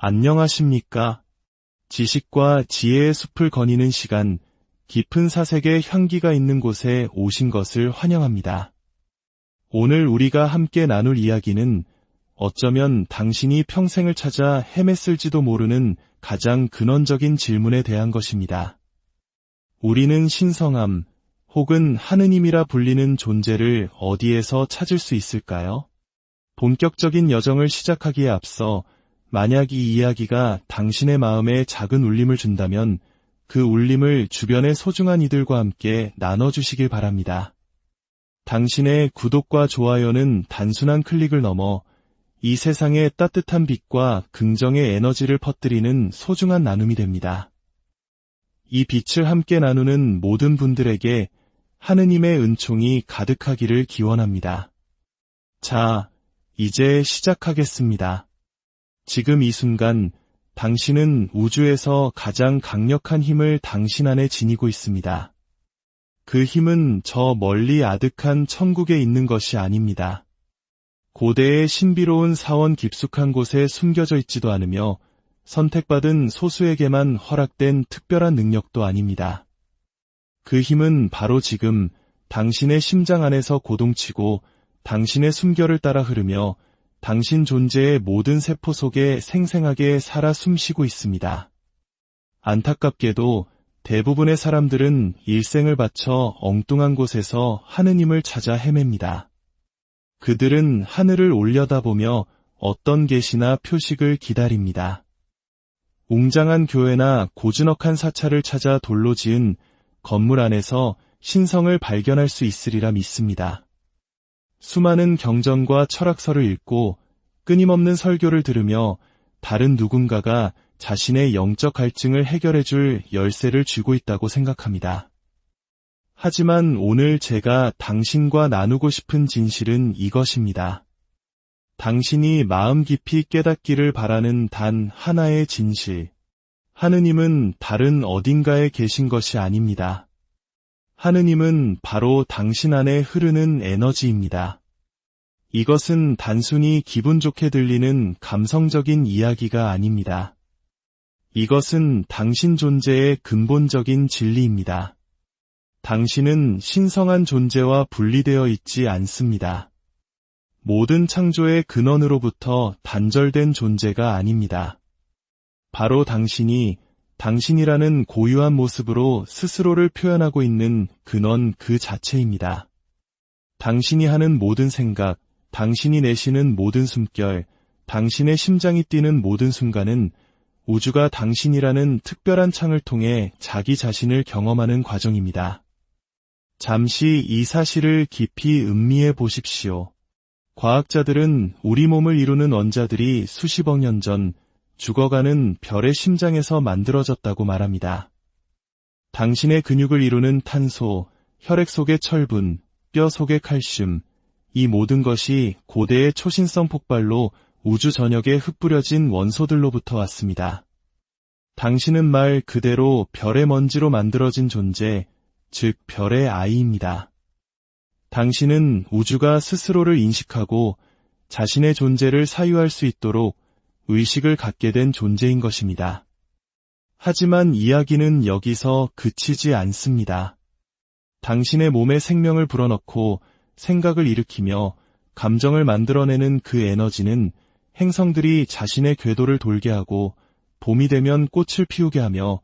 안녕하십니까? 지식과 지혜의 숲을 거니는 시간, 깊은 사색의 향기가 있는 곳에 오신 것을 환영합니다. 오늘 우리가 함께 나눌 이야기는 어쩌면 당신이 평생을 찾아 헤맸을지도 모르는 가장 근원적인 질문에 대한 것입니다. 우리는 신성함 혹은 하느님이라 불리는 존재를 어디에서 찾을 수 있을까요? 본격적인 여정을 시작하기에 앞서 만약 이 이야기가 당신의 마음에 작은 울림을 준다면 그 울림을 주변의 소중한 이들과 함께 나눠주시길 바랍니다. 당신의 구독과 좋아요는 단순한 클릭을 넘어 이 세상에 따뜻한 빛과 긍정의 에너지를 퍼뜨리는 소중한 나눔이 됩니다. 이 빛을 함께 나누는 모든 분들에게 하느님의 은총이 가득하기를 기원합니다. 자, 이제 시작하겠습니다. 지금 이 순간 당신은 우주에서 가장 강력한 힘을 당신 안에 지니고 있습니다. 그 힘은 저 멀리 아득한 천국에 있는 것이 아닙니다. 고대의 신비로운 사원 깊숙한 곳에 숨겨져 있지도 않으며 선택받은 소수에게만 허락된 특별한 능력도 아닙니다. 그 힘은 바로 지금 당신의 심장 안에서 고동치고 당신의 숨결을 따라 흐르며 당신 존재의 모든 세포 속에 생생하게 살아 숨쉬고 있습니다. 안타깝게도 대부분의 사람들은 일생을 바쳐 엉뚱한 곳에서 하느님을 찾아 헤맵니다. 그들은 하늘을 올려다보며 어떤 계시나 표식을 기다립니다. 웅장한 교회나 고즈넉한 사찰을 찾아 돌로 지은 건물 안에서 신성을 발견할 수 있으리라 믿습니다. 수많은 경전과 철학서를 읽고 끊임없는 설교를 들으며 다른 누군가가 자신의 영적 갈증을 해결해줄 열쇠를 쥐고 있다고 생각합니다. 하지만 오늘 제가 당신과 나누고 싶은 진실은 이것입니다. 당신이 마음 깊이 깨닫기를 바라는 단 하나의 진실. 하느님은 다른 어딘가에 계신 것이 아닙니다. 하느님은 바로 당신 안에 흐르는 에너지입니다. 이것은 단순히 기분 좋게 들리는 감성적인 이야기가 아닙니다. 이것은 당신 존재의 근본적인 진리입니다. 당신은 신성한 존재와 분리되어 있지 않습니다. 모든 창조의 근원으로부터 단절된 존재가 아닙니다. 바로 당신이 당신이라는 고유한 모습으로 스스로를 표현하고 있는 근원 그 자체입니다. 당신이 하는 모든 생각, 당신이 내쉬는 모든 숨결, 당신의 심장이 뛰는 모든 순간은 우주가 당신이라는 특별한 창을 통해 자기 자신을 경험하는 과정입니다. 잠시 이 사실을 깊이 음미해 보십시오. 과학자들은 우리 몸을 이루는 원자들이 수십억 년 전 죽어가는 별의 심장에서 만들어졌다고 말합니다. 당신의 근육을 이루는 탄소, 혈액 속의 철분, 뼈 속의 칼슘, 이 모든 것이 고대의 초신성 폭발로 우주 전역에 흩뿌려진 원소들로부터 왔습니다. 당신은 말 그대로 별의 먼지로 만들어진 존재, 즉 별의 아이입니다. 당신은 우주가 스스로를 인식하고 자신의 존재를 사유할 수 있도록 의식을 갖게 된 존재인 것입니다. 하지만 이야기는 여기서 그치지 않습니다. 당신의 몸에 생명을 불어넣고 생각을 일으키며 감정을 만들어내는 그 에너지는 행성들이 자신의 궤도를 돌게 하고 봄이 되면 꽃을 피우게 하며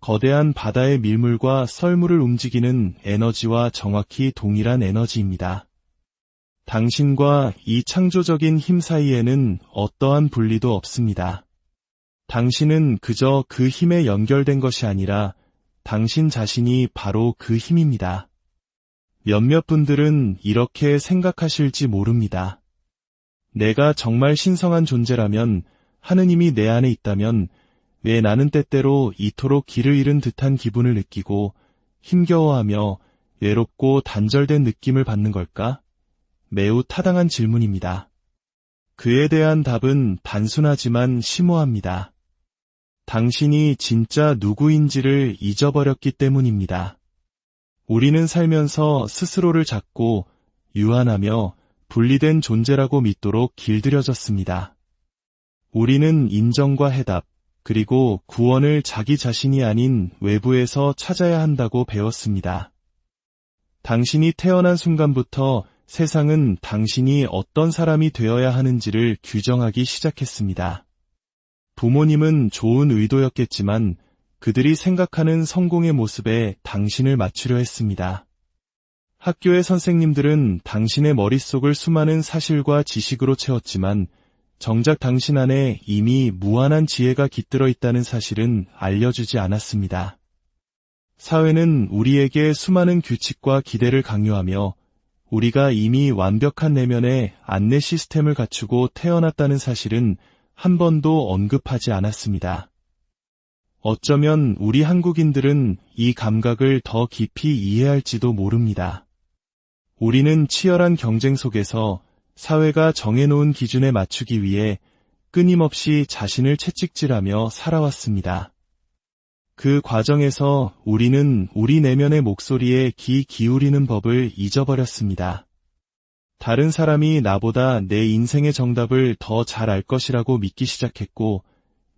거대한 바다의 밀물과 썰물을 움직이는 에너지와 정확히 동일한 에너지입니다. 당신과 이 창조적인 힘 사이에는 어떠한 분리도 없습니다. 당신은 그저 그 힘에 연결된 것이 아니라 당신 자신이 바로 그 힘입니다. 몇몇 분들은 이렇게 생각하실지 모릅니다. 내가 정말 신성한 존재라면, 하느님이 내 안에 있다면 왜 나는 때때로 이토록 길을 잃은 듯한 기분을 느끼고 힘겨워하며 외롭고 단절된 느낌을 받는 걸까? 매우 타당한 질문입니다. 그에 대한 답은 단순하지만 심오합니다. 당신이 진짜 누구인지를 잊어버렸기 때문입니다. 우리는 살면서 스스로를 작고 유한하며 분리된 존재라고 믿도록 길들여졌습니다. 우리는 인정과 해답, 그리고 구원을 자기 자신이 아닌 외부에서 찾아야 한다고 배웠습니다. 당신이 태어난 순간부터 세상은 당신이 어떤 사람이 되어야 하는지를 규정하기 시작했습니다. 부모님은 좋은 의도였겠지만 그들이 생각하는 성공의 모습에 당신을 맞추려 했습니다. 학교의 선생님들은 당신의 머릿속을 수많은 사실과 지식으로 채웠지만 정작 당신 안에 이미 무한한 지혜가 깃들어 있다는 사실은 알려주지 않았습니다. 사회는 우리에게 수많은 규칙과 기대를 강요하며 우리가 이미 완벽한 내면의 안내 시스템을 갖추고 태어났다는 사실은 한 번도 언급하지 않았습니다. 어쩌면 우리 한국인들은 이 감각을 더 깊이 이해할지도 모릅니다. 우리는 치열한 경쟁 속에서 사회가 정해놓은 기준에 맞추기 위해 끊임없이 자신을 채찍질하며 살아왔습니다. 그 과정에서 우리는 우리 내면의 목소리에 귀 기울이는 법을 잊어버렸습니다. 다른 사람이 나보다 내 인생의 정답을 더 잘 알 것이라고 믿기 시작했고,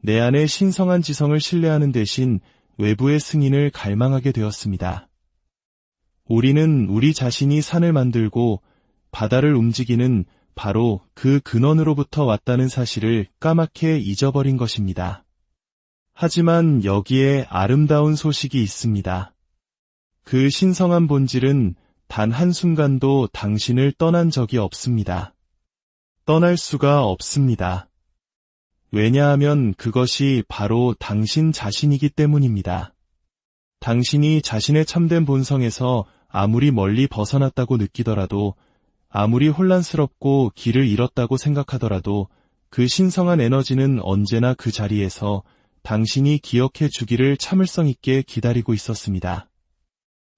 내 안의 신성한 지성을 신뢰하는 대신 외부의 승인을 갈망하게 되었습니다. 우리는 우리 자신이 산을 만들고 바다를 움직이는 바로 그 근원으로부터 왔다는 사실을 까맣게 잊어버린 것입니다. 하지만 여기에 아름다운 소식이 있습니다. 그 신성한 본질은 단 한순간도 당신을 떠난 적이 없습니다. 떠날 수가 없습니다. 왜냐하면 그것이 바로 당신 자신이기 때문입니다. 당신이 자신의 참된 본성에서 아무리 멀리 벗어났다고 느끼더라도, 아무리 혼란스럽고 길을 잃었다고 생각하더라도 그 신성한 에너지는 언제나 그 자리에서 당신이 기억해 주기를 참을성 있게 기다리고 있었습니다.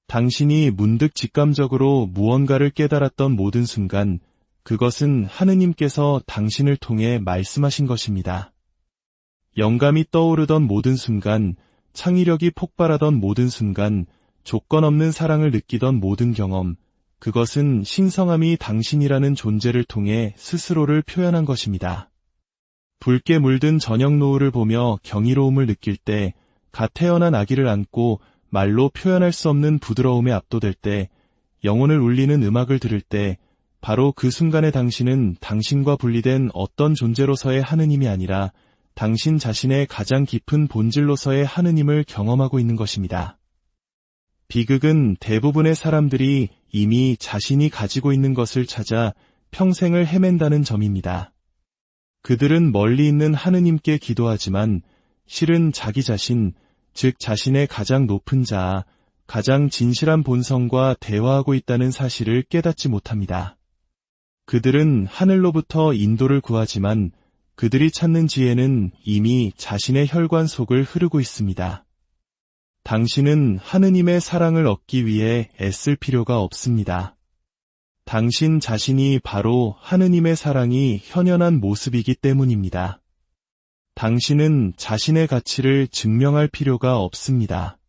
당신이 문득 직감적으로 무언가를 깨달았던 모든 순간, 그것은 하느님께서 당신을 통해 말씀하신 것입니다. 영감이 떠오르던 모든 순간, 창의력이 폭발하던 모든 순간, 조건 없는 사랑을 느끼던 모든 경험, 그것은 신성함이 당신이라는 존재를 통해 스스로를 표현한 것입니다. 붉게 물든 저녁 노을을 보며 경이로움을 느낄 때, 갓 태어난 아기를 안고 말로 표현할 수 없는 부드러움에 압도될 때, 영혼을 울리는 음악을 들을 때, 바로 그 순간에 당신은 당신과 분리된 어떤 존재로서의 하느님이 아니라 당신 자신의 가장 깊은 본질로서의 하느님을 경험하고 있는 것입니다. 비극은 대부분의 사람들이 이미 자신이 가지고 있는 것을 찾아 평생을 헤맨다는 점입니다. 그들은 멀리 있는 하느님께 기도하지만 실은 자기 자신, 즉 자신의 가장 높은 자아, 가장 진실한 본성과 대화하고 있다는 사실을 깨닫지 못합니다. 그들은 하늘로부터 인도를 구하지만 그들이 찾는 지혜는 이미 자신의 혈관 속을 흐르고 있습니다. 당신은 하느님의 사랑을 얻기 위해 애쓸 필요가 없습니다. 당신 자신이 바로 하느님의 사랑이 현현한 모습이기 때문입니다. 당신은 자신의 가치를 증명할 필요가 없습니다.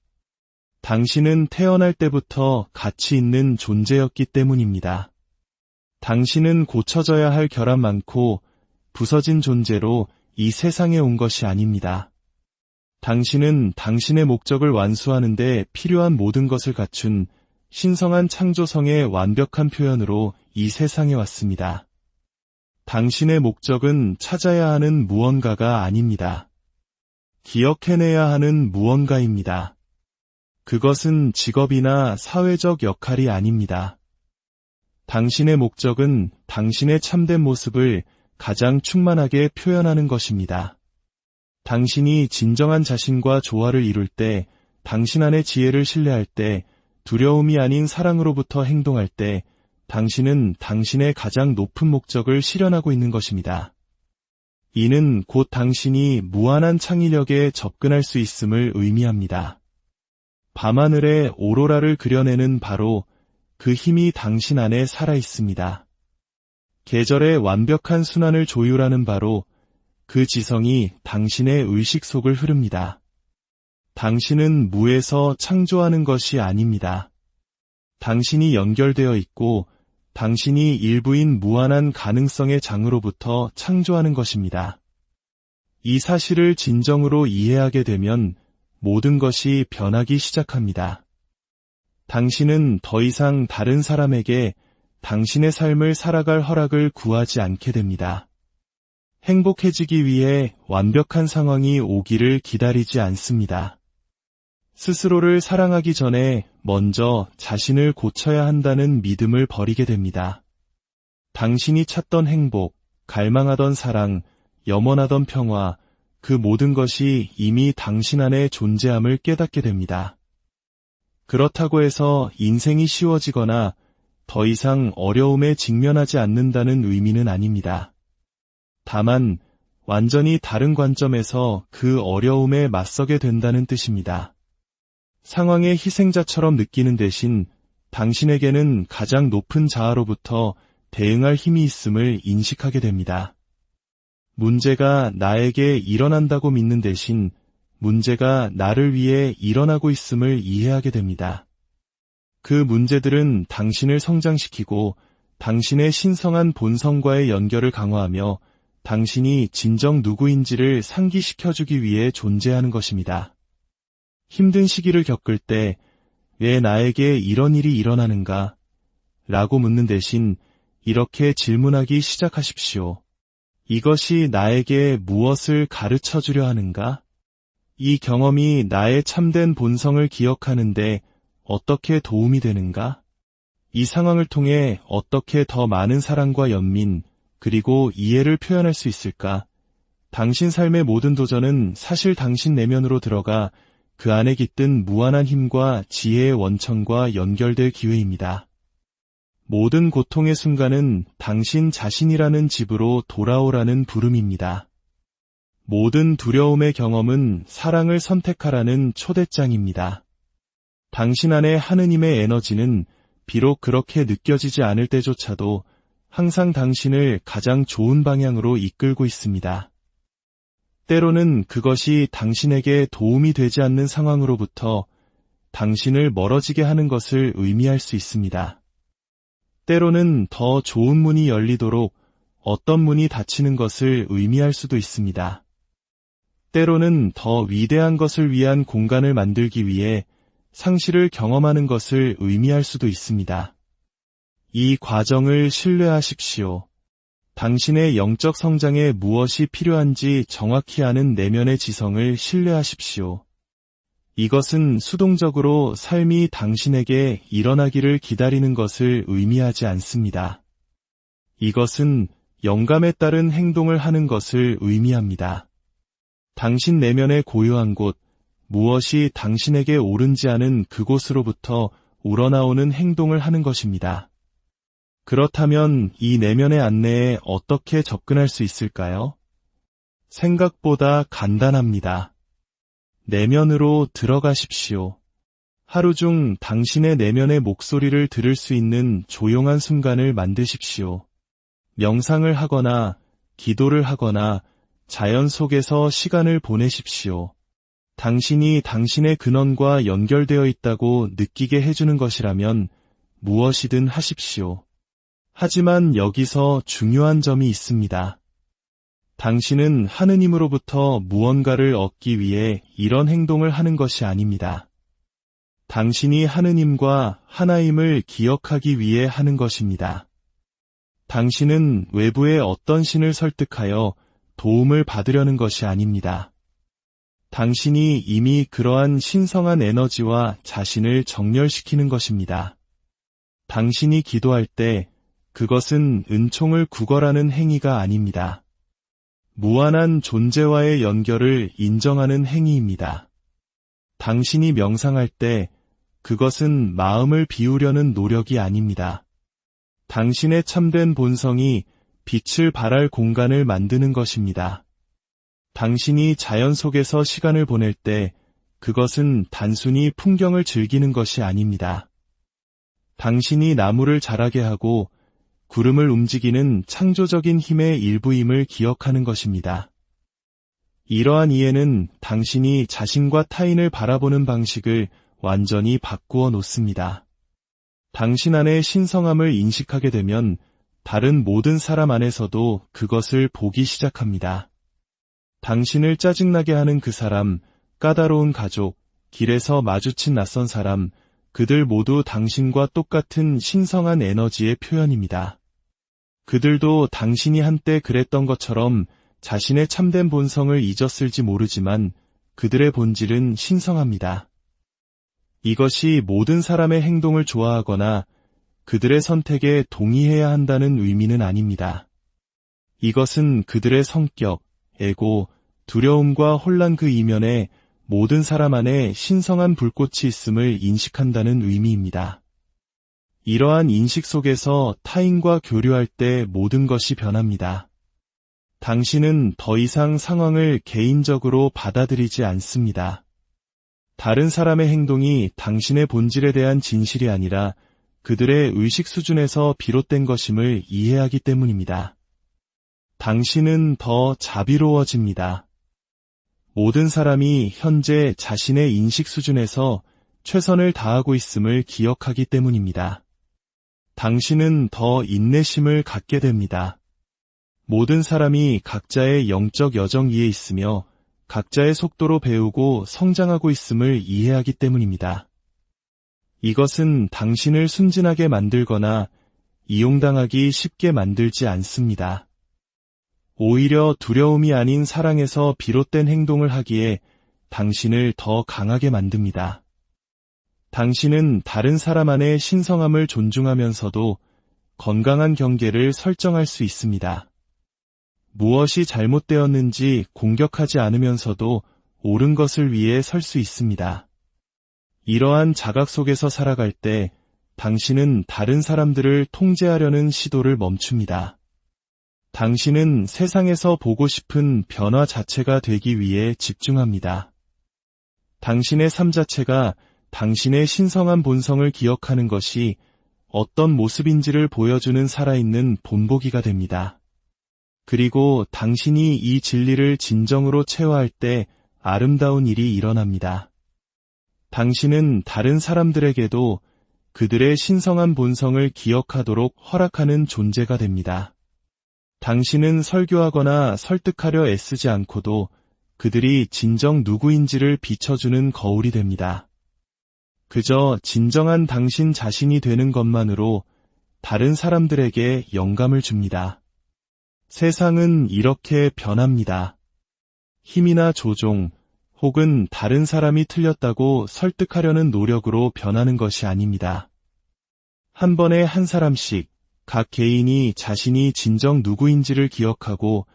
당신은 태어날 때부터 가치 있는 존재였기 때문입니다. 당신은 고쳐져야 할 결함 많고 부서진 존재로 이 세상에 온 것이 아닙니다. 당신은 당신의 목적을 완수하는 데 필요한 모든 것을 갖춘 신성한 창조성의 완벽한 표현으로 이 세상에 왔습니다. 당신의 목적은 찾아야 하는 무언가가 아닙니다. 기억해내야 하는 무언가입니다. 그것은 직업이나 사회적 역할이 아닙니다. 당신의 목적은 당신의 참된 모습을 가장 충만하게 표현하는 것입니다. 당신이 진정한 자신과 조화를 이룰 때, 당신 안의 지혜를 신뢰할 때, 두려움이 아닌 사랑으로부터 행동할 때, 당신은 당신의 가장 높은 목적을 실현하고 있는 것입니다. 이는 곧 당신이 무한한 창의력에 접근할 수 있음을 의미합니다. 밤하늘에 오로라를 그려내는 바로 그 힘이 당신 안에 살아 있습니다. 계절의 완벽한 순환을 조율하는 바로 그 지성이 당신의 의식 속을 흐릅니다. 당신은 무에서 창조하는 것이 아닙니다. 당신이 연결되어 있고 당신이 일부인 무한한 가능성의 장으로부터 창조하는 것입니다. 이 사실을 진정으로 이해하게 되면 모든 것이 변하기 시작합니다. 당신은 더 이상 다른 사람에게 당신의 삶을 살아갈 허락을 구하지 않게 됩니다. 행복해지기 위해 완벽한 상황이 오기를 기다리지 않습니다. 스스로를 사랑하기 전에 먼저 자신을 고쳐야 한다는 믿음을 버리게 됩니다. 당신이 찾던 행복, 갈망하던 사랑, 염원하던 평화, 그 모든 것이 이미 당신 안에 존재함을 깨닫게 됩니다. 그렇다고 해서 인생이 쉬워지거나 더 이상 어려움에 직면하지 않는다는 의미는 아닙니다. 다만 완전히 다른 관점에서 그 어려움에 맞서게 된다는 뜻입니다. 상황의 희생자처럼 느끼는 대신 당신에게는 가장 높은 자아로부터 대응할 힘이 있음을 인식하게 됩니다. 문제가 나에게 일어난다고 믿는 대신 문제가 나를 위해 일어나고 있음을 이해하게 됩니다. 그 문제들은 당신을 성장시키고 당신의 신성한 본성과의 연결을 강화하며 당신이 진정 누구인지를 상기시켜주기 위해 존재하는 것입니다. 힘든 시기를 겪을 때 왜 나에게 이런 일이 일어나는가? 라고 묻는 대신 이렇게 질문하기 시작하십시오. 이것이 나에게 무엇을 가르쳐 주려 하는가? 이 경험이 나의 참된 본성을 기억하는데 어떻게 도움이 되는가? 이 상황을 통해 어떻게 더 많은 사랑과 연민, 그리고 이해를 표현할 수 있을까? 당신 삶의 모든 도전은 사실 당신 내면으로 들어가 그 안에 깃든 무한한 힘과 지혜의 원천과 연결될 기회입니다. 모든 고통의 순간은 당신 자신이라는 집으로 돌아오라는 부름입니다. 모든 두려움의 경험은 사랑을 선택하라는 초대장입니다. 당신 안에 하느님의 에너지는 비록 그렇게 느껴지지 않을 때조차도 항상 당신을 가장 좋은 방향으로 이끌고 있습니다. 때로는 그것이 당신에게 도움이 되지 않는 상황으로부터 당신을 멀어지게 하는 것을 의미할 수 있습니다. 때로는 더 좋은 문이 열리도록 어떤 문이 닫히는 것을 의미할 수도 있습니다. 때로는 더 위대한 것을 위한 공간을 만들기 위해 상실을 경험하는 것을 의미할 수도 있습니다. 이 과정을 신뢰하십시오. 당신의 영적 성장에 무엇이 필요한지 정확히 아는 내면의 지성을 신뢰하십시오. 이것은 수동적으로 삶이 당신에게 일어나기를 기다리는 것을 의미하지 않습니다. 이것은 영감에 따른 행동을 하는 것을 의미합니다. 당신 내면의 고요한 곳, 무엇이 당신에게 옳은지 아는 그곳으로부터 우러나오는 행동을 하는 것입니다. 그렇다면 이 내면의 안내에 어떻게 접근할 수 있을까요? 생각보다 간단합니다. 내면으로 들어가십시오. 하루 중 당신의 내면의 목소리를 들을 수 있는 조용한 순간을 만드십시오. 명상을 하거나 기도를 하거나 자연 속에서 시간을 보내십시오. 당신이 당신의 근원과 연결되어 있다고 느끼게 해주는 것이라면 무엇이든 하십시오. 하지만 여기서 중요한 점이 있습니다. 당신은 하느님으로부터 무언가를 얻기 위해 이런 행동을 하는 것이 아닙니다. 당신이 하느님과 하나임을 기억하기 위해 하는 것입니다. 당신은 외부의 어떤 신을 설득하여 도움을 받으려는 것이 아닙니다. 당신이 이미 그러한 신성한 에너지와 자신을 정렬시키는 것입니다. 당신이 기도할 때 그것은 은총을 구걸하는 행위가 아닙니다. 무한한 존재와의 연결을 인정하는 행위입니다. 당신이 명상할 때 그것은 마음을 비우려는 노력이 아닙니다. 당신의 참된 본성이 빛을 발할 공간을 만드는 것입니다. 당신이 자연 속에서 시간을 보낼 때 그것은 단순히 풍경을 즐기는 것이 아닙니다. 당신이 나무를 자라게 하고 구름을 움직이는 창조적인 힘의 일부임을 기억하는 것입니다. 이러한 이해는 당신이 자신과 타인을 바라보는 방식을 완전히 바꾸어 놓습니다. 당신 안의 신성함을 인식하게 되면 다른 모든 사람 안에서도 그것을 보기 시작합니다. 당신을 짜증나게 하는 그 사람, 까다로운 가족, 길에서 마주친 낯선 사람, 그들 모두 당신과 똑같은 신성한 에너지의 표현입니다. 그들도 당신이 한때 그랬던 것처럼 자신의 참된 본성을 잊었을지 모르지만 그들의 본질은 신성합니다. 이것이 모든 사람의 행동을 좋아하거나 그들의 선택에 동의해야 한다는 의미는 아닙니다. 이것은 그들의 성격, 에고, 두려움과 혼란 그 이면에 모든 사람 안에 신성한 불꽃이 있음을 인식한다는 의미입니다. 이러한 인식 속에서 타인과 교류할 때 모든 것이 변합니다. 당신은 더 이상 상황을 개인적으로 받아들이지 않습니다. 다른 사람의 행동이 당신의 본질에 대한 진실이 아니라 그들의 의식 수준에서 비롯된 것임을 이해하기 때문입니다. 당신은 더 자비로워집니다. 모든 사람이 현재 자신의 인식 수준에서 최선을 다하고 있음을 기억하기 때문입니다. 당신은 더 인내심을 갖게 됩니다. 모든 사람이 각자의 영적 여정 위에 있으며 각자의 속도로 배우고 성장하고 있음을 이해하기 때문입니다. 이것은 당신을 순진하게 만들거나 이용당하기 쉽게 만들지 않습니다. 오히려 두려움이 아닌 사랑에서 비롯된 행동을 하기에 당신을 더 강하게 만듭니다. 당신은 다른 사람 안의 신성함을 존중하면서도 건강한 경계를 설정할 수 있습니다. 무엇이 잘못되었는지 공격하지 않으면서도 옳은 것을 위해 설 수 있습니다. 이러한 자각 속에서 살아갈 때 당신은 다른 사람들을 통제하려는 시도를 멈춥니다. 당신은 세상에서 보고 싶은 변화 자체가 되기 위해 집중합니다. 당신의 삶 자체가 당신의 신성한 본성을 기억하는 것이 어떤 모습인지를 보여주는 살아있는 본보기가 됩니다. 그리고 당신이 이 진리를 진정으로 체화할 때 아름다운 일이 일어납니다. 당신은 다른 사람들에게도 그들의 신성한 본성을 기억하도록 허락하는 존재가 됩니다. 당신은 설교하거나 설득하려 애쓰지 않고도 그들이 진정 누구인지를 비춰주는 거울이 됩니다. 그저 진정한 당신 자신이 되는 것만으로 다른 사람들에게 영감을 줍니다. 세상은 이렇게 변합니다. 힘이나 조종, 혹은 다른 사람이 틀렸다고 설득하려는 노력으로 변하는 것이 아닙니다. 한 번에 한 사람씩 각 개인이 자신이 진정 누구인지를 기억하고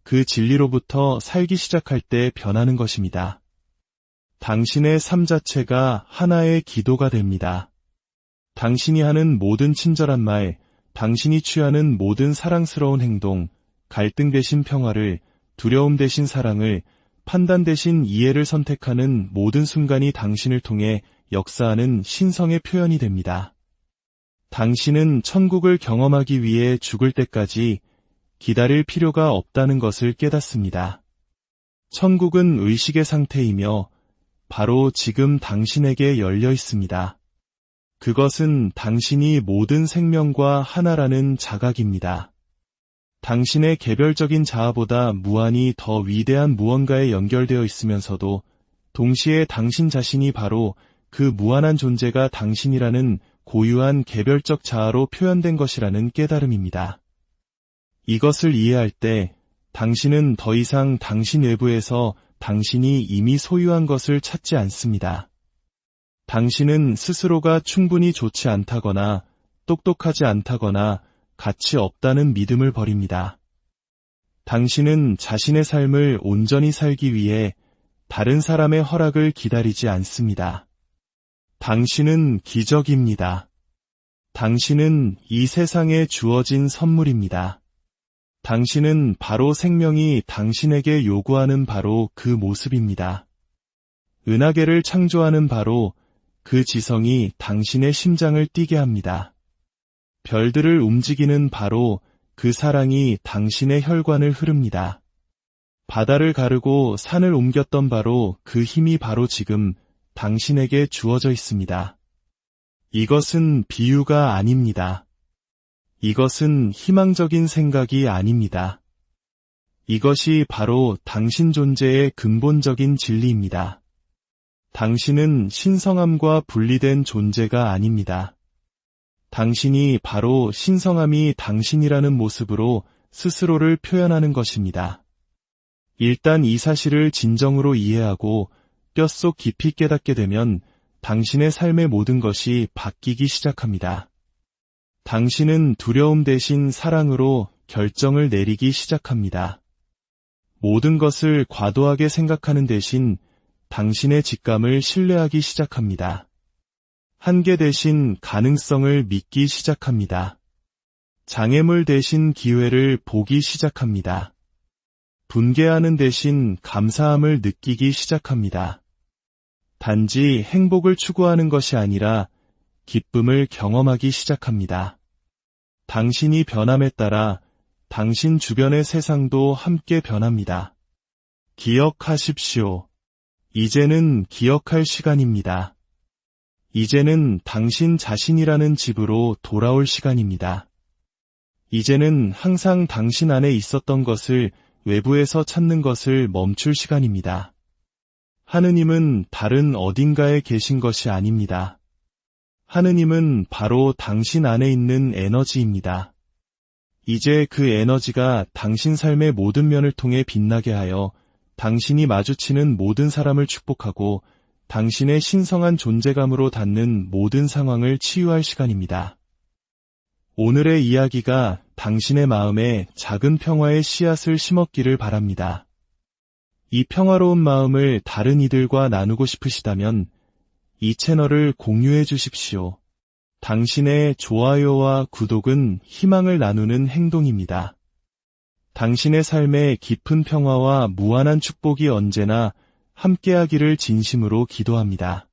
그 진리로부터 살기 시작할 때 변하는 것입니다. 당신의 삶 자체가 하나의 기도가 됩니다. 당신이 하는 모든 친절한 말, 당신이 취하는 모든 사랑스러운 행동, 갈등 대신 평화를, 두려움 대신 사랑을, 판단 대신 이해를 선택하는 모든 순간이 당신을 통해 역사하는 신성의 표현이 됩니다. 당신은 천국을 경험하기 위해 죽을 때까지 기다릴 필요가 없다는 것을 깨닫습니다. 천국은 의식의 상태이며 바로 지금 당신에게 열려 있습니다. 그것은 당신이 모든 생명과 하나라는 자각입니다. 당신의 개별적인 자아보다 무한히 더 위대한 무언가에 연결되어 있으면서도 동시에 당신 자신이 바로 그 무한한 존재가 당신이라는 고유한 개별적 자아로 표현된 것이라는 깨달음입니다. 이것을 이해할 때 당신은 더 이상 당신 외부에서 당신이 이미 소유한 것을 찾지 않습니다. 당신은 스스로가 충분히 좋지 않다거나 똑똑하지 않다거나 가치 없다는 믿음을 버립니다. 당신은 자신의 삶을 온전히 살기 위해 다른 사람의 허락을 기다리지 않습니다. 당신은 기적입니다. 당신은 이 세상에 주어진 선물입니다. 당신은 바로 생명이 당신에게 요구하는 바로 그 모습입니다. 은하계를 창조하는 바로 그 지성이 당신의 심장을 뛰게 합니다. 별들을 움직이는 바로 그 사랑이 당신의 혈관을 흐릅니다. 바다를 가르고 산을 옮겼던 바로 그 힘이 바로 지금 당신에게 주어져 있습니다. 이것은 비유가 아닙니다. 이것은 희망적인 생각이 아닙니다. 이것이 바로 당신 존재의 근본적인 진리입니다. 당신은 신성함과 분리된 존재가 아닙니다. 당신이 바로 신성함이 당신이라는 모습으로 스스로를 표현하는 것입니다. 일단 이 사실을 진정으로 이해하고 뼛속 깊이 깨닫게 되면 당신의 삶의 모든 것이 바뀌기 시작합니다. 당신은 두려움 대신 사랑으로 결정을 내리기 시작합니다. 모든 것을 과도하게 생각하는 대신 당신의 직감을 신뢰하기 시작합니다. 한계 대신 가능성을 믿기 시작합니다. 장애물 대신 기회를 보기 시작합니다. 분개하는 대신 감사함을 느끼기 시작합니다. 단지 행복을 추구하는 것이 아니라 기쁨을 경험하기 시작합니다. 당신이 변함에 따라 당신 주변의 세상도 함께 변합니다. 기억하십시오. 이제는 기억할 시간입니다. 이제는 당신 자신이라는 집으로 돌아올 시간입니다. 이제는 항상 당신 안에 있었던 것을 외부에서 찾는 것을 멈출 시간입니다. 하느님은 다른 어딘가에 계신 것이 아닙니다. 하느님은 바로 당신 안에 있는 에너지입니다. 이제 그 에너지가 당신 삶의 모든 면을 통해 빛나게 하여 당신이 마주치는 모든 사람을 축복하고 당신의 신성한 존재감으로 닿는 모든 상황을 치유할 시간입니다. 오늘의 이야기가 당신의 마음에 작은 평화의 씨앗을 심었기를 바랍니다. 이 평화로운 마음을 다른 이들과 나누고 싶으시다면 이 채널을 공유해 주십시오. 당신의 좋아요와 구독은 희망을 나누는 행동입니다. 당신의 삶에 깊은 평화와 무한한 축복이 언제나 함께하기를 진심으로 기도합니다.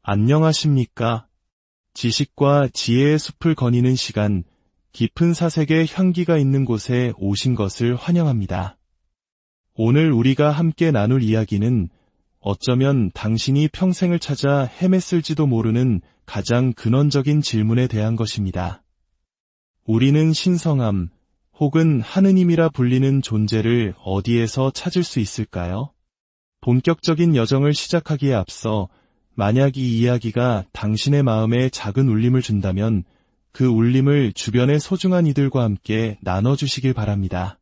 안녕하십니까? 지식과 지혜의 숲을 거니는 시간, 깊은 사색의 향기가 있는 곳에 오신 것을 환영합니다. 오늘 우리가 함께 나눌 이야기는 어쩌면 당신이 평생을 찾아 헤맸을지도 모르는 가장 근원적인 질문에 대한 것입니다. 우리는 신성함 혹은 하느님이라 불리는 존재를 어디에서 찾을 수 있을까요? 본격적인 여정을 시작하기에 앞서 만약 이 이야기가 당신의 마음에 작은 울림을 준다면 그 울림을 주변의 소중한 이들과 함께 나눠주시길 바랍니다.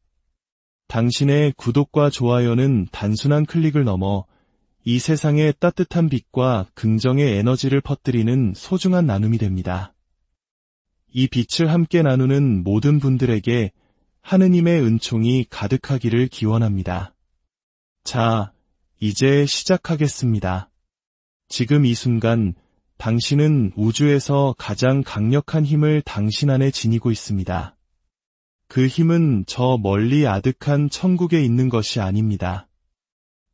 당신의 구독과 좋아요는 단순한 클릭을 넘어 이 세상에 따뜻한 빛과 긍정의 에너지를 퍼뜨리는 소중한 나눔이 됩니다. 이 빛을 함께 나누는 모든 분들에게 하느님의 은총이 가득하기를 기원합니다. 자, 이제 시작하겠습니다. 지금 이 순간 당신은 우주에서 가장 강력한 힘을 당신 안에 지니고 있습니다. 그 힘은 저 멀리 아득한 천국에 있는 것이 아닙니다.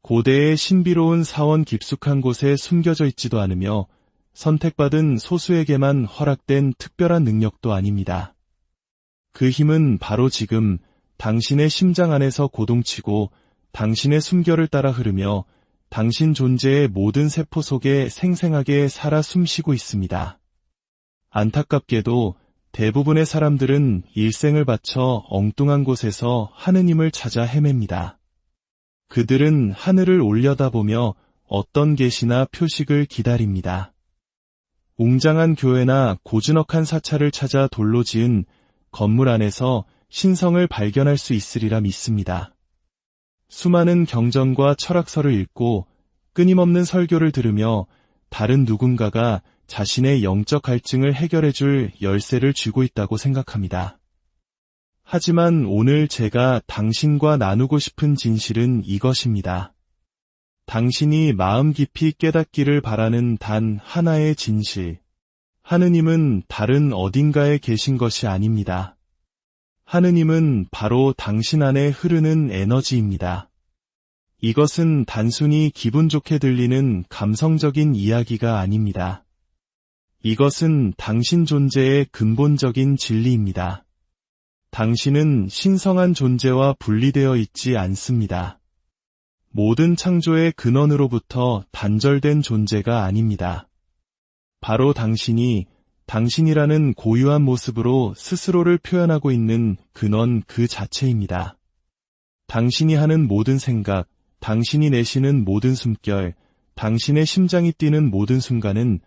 고대의 신비로운 사원 깊숙한 곳에 숨겨져 있지도 않으며 선택받은 소수에게만 허락된 특별한 능력도 아닙니다. 그 힘은 바로 지금 당신의 심장 안에서 고동치고 당신의 숨결을 따라 흐르며 당신 존재의 모든 세포 속에 생생하게 살아 숨쉬고 있습니다. 안타깝게도 대부분의 사람들은 일생을 바쳐 엉뚱한 곳에서 하느님을 찾아 헤맵니다. 그들은 하늘을 올려다보며 어떤 계시나 표식을 기다립니다. 웅장한 교회나 고즈넉한 사찰을 찾아 돌로 지은 건물 안에서 신성을 발견할 수 있으리라 믿습니다. 수많은 경전과 철학서를 읽고 끊임없는 설교를 들으며 다른 누군가가 자신의 영적 갈증을 해결해줄 열쇠를 쥐고 있다고 생각합니다. 하지만 오늘 제가 당신과 나누고 싶은 진실은 이것입니다. 당신이 마음 깊이 깨닫기를 바라는 단 하나의 진실. 하느님은 다른 어딘가에 계신 것이 아닙니다. 하느님은 바로 당신 안에 흐르는 에너지입니다. 이것은 단순히 기분 좋게 들리는 감성적인 이야기가 아닙니다. 이것은 당신 존재의 근본적인 진리입니다. 당신은 신성한 존재와 분리되어 있지 않습니다. 모든 창조의 근원으로부터 단절된 존재가 아닙니다. 바로 당신이 당신이라는 고유한 모습으로 스스로를 표현하고 있는 근원 그 자체입니다. 당신이 하는 모든 생각, 당신이 내쉬는 모든 숨결, 당신의 심장이 뛰는 모든 순간은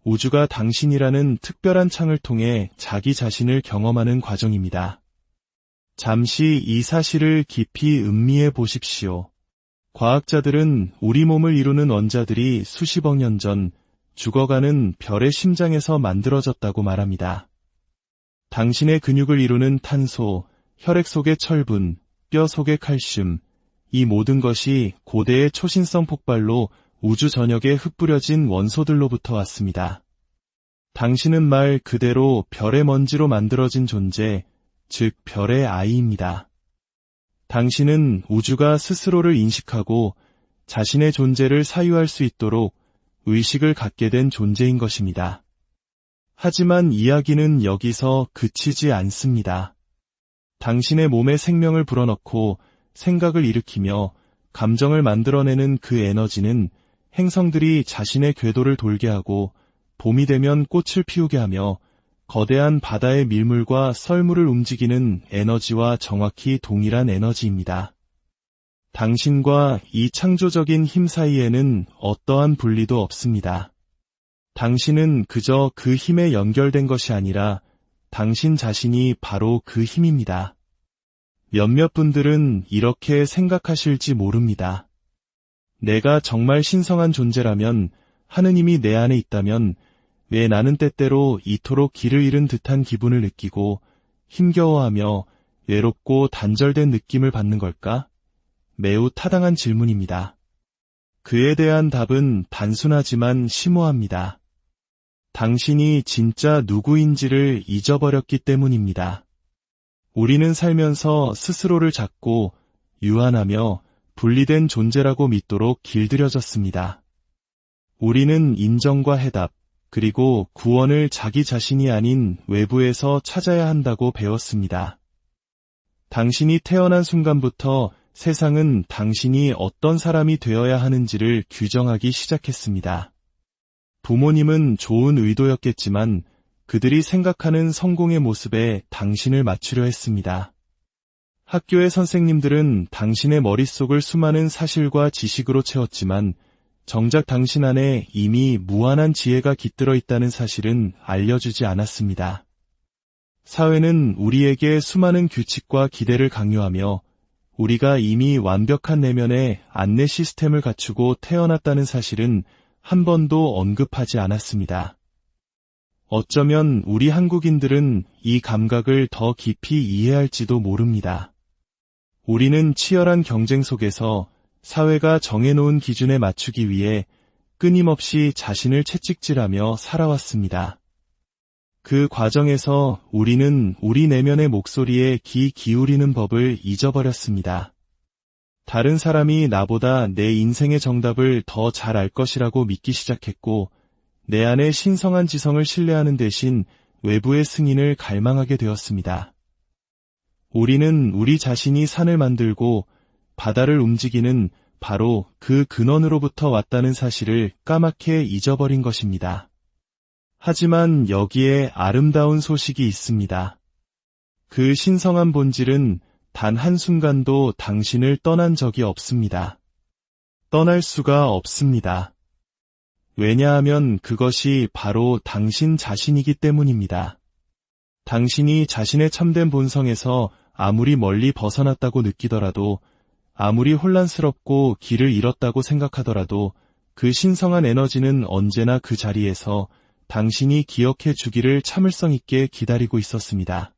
우주가 당신이라는 특별한 창을 통해 자기 자신을 경험하는 과정입니다. 잠시 이 사실을 깊이 음미해 보십시오. 과학자들은 우리 몸을 이루는 원자들이 수십억 년 전 죽어가는 별의 심장에서 만들어졌다고 말합니다. 당신의 근육을 이루는 탄소, 혈액 속의 철분, 뼈 속의 칼슘, 이 모든 것이 고대의 초신성 폭발로 우주 전역에 흩뿌려진 원소들로부터 왔습니다. 당신은 말 그대로 별의 먼지로 만들어진 존재, 즉 별의 아이입니다. 당신은 우주가 스스로를 인식하고 자신의 존재를 사유할 수 있도록 의식을 갖게 된 존재인 것입니다. 하지만 이야기는 여기서 그치지 않습니다. 당신의 몸에 생명을 불어넣고 생각을 일으키며 감정을 만들어내는 그 에너지는 행성들이 자신의 궤도를 돌게 하고 봄이 되면 꽃을 피우게 하며 거대한 바다의 밀물과 썰물을 움직이는 에너지와 정확히 동일한 에너지입니다. 당신과 이 창조적인 힘 사이에는 어떠한 분리도 없습니다. 당신은 그저 그 힘에 연결된 것이 아니라 당신 자신이 바로 그 힘입니다. 몇몇 분들은 이렇게 생각하실지 모릅니다. 내가 정말 신성한 존재라면, 하느님이 내 안에 있다면 왜 나는 때때로 이토록 길을 잃은 듯한 기분을 느끼고 힘겨워하며 외롭고 단절된 느낌을 받는 걸까? 매우 타당한 질문입니다. 그에 대한 답은 단순하지만 심오합니다. 당신이 진짜 누구인지를 잊어버렸기 때문입니다. 우리는 살면서 스스로를 찾고 유한하며 분리된 존재라고 믿도록 길들여졌습니다. 우리는 인정과 해답, 그리고 구원을 자기 자신이 아닌 외부에서 찾아야 한다고 배웠습니다. 당신이 태어난 순간부터 세상은 당신이 어떤 사람이 되어야 하는지를 규정하기 시작했습니다. 부모님은 좋은 의도였겠지만 그들이 생각하는 성공의 모습에 당신을 맞추려 했습니다. 학교의 선생님들은 당신의 머릿속을 수많은 사실과 지식으로 채웠지만 정작 당신 안에 이미 무한한 지혜가 깃들어 있다는 사실은 알려주지 않았습니다. 사회는 우리에게 수많은 규칙과 기대를 강요하며 우리가 이미 완벽한 내면의 안내 시스템을 갖추고 태어났다는 사실은 한 번도 언급하지 않았습니다. 어쩌면 우리 한국인들은 이 감각을 더 깊이 이해할지도 모릅니다. 우리는 치열한 경쟁 속에서 사회가 정해놓은 기준에 맞추기 위해 끊임없이 자신을 채찍질하며 살아왔습니다. 그 과정에서 우리는 우리 내면의 목소리에 귀 기울이는 법을 잊어버렸습니다. 다른 사람이 나보다 내 인생의 정답을 더 잘 알 것이라고 믿기 시작했고 내 안의 신성한 지성을 신뢰하는 대신 외부의 승인을 갈망하게 되었습니다. 우리는 우리 자신이 산을 만들고 바다를 움직이는 바로 그 근원으로부터 왔다는 사실을 까맣게 잊어버린 것입니다. 하지만 여기에 아름다운 소식이 있습니다. 그 신성한 본질은 단 한순간도 당신을 떠난 적이 없습니다. 떠날 수가 없습니다. 왜냐하면 그것이 바로 당신 자신이기 때문입니다. 당신이 자신의 참된 본성에서 아무리 멀리 벗어났다고 느끼더라도, 아무리 혼란스럽고 길을 잃었다고 생각하더라도 그 신성한 에너지는 언제나 그 자리에서 당신이 기억해 주기를 참을성 있게 기다리고 있었습니다.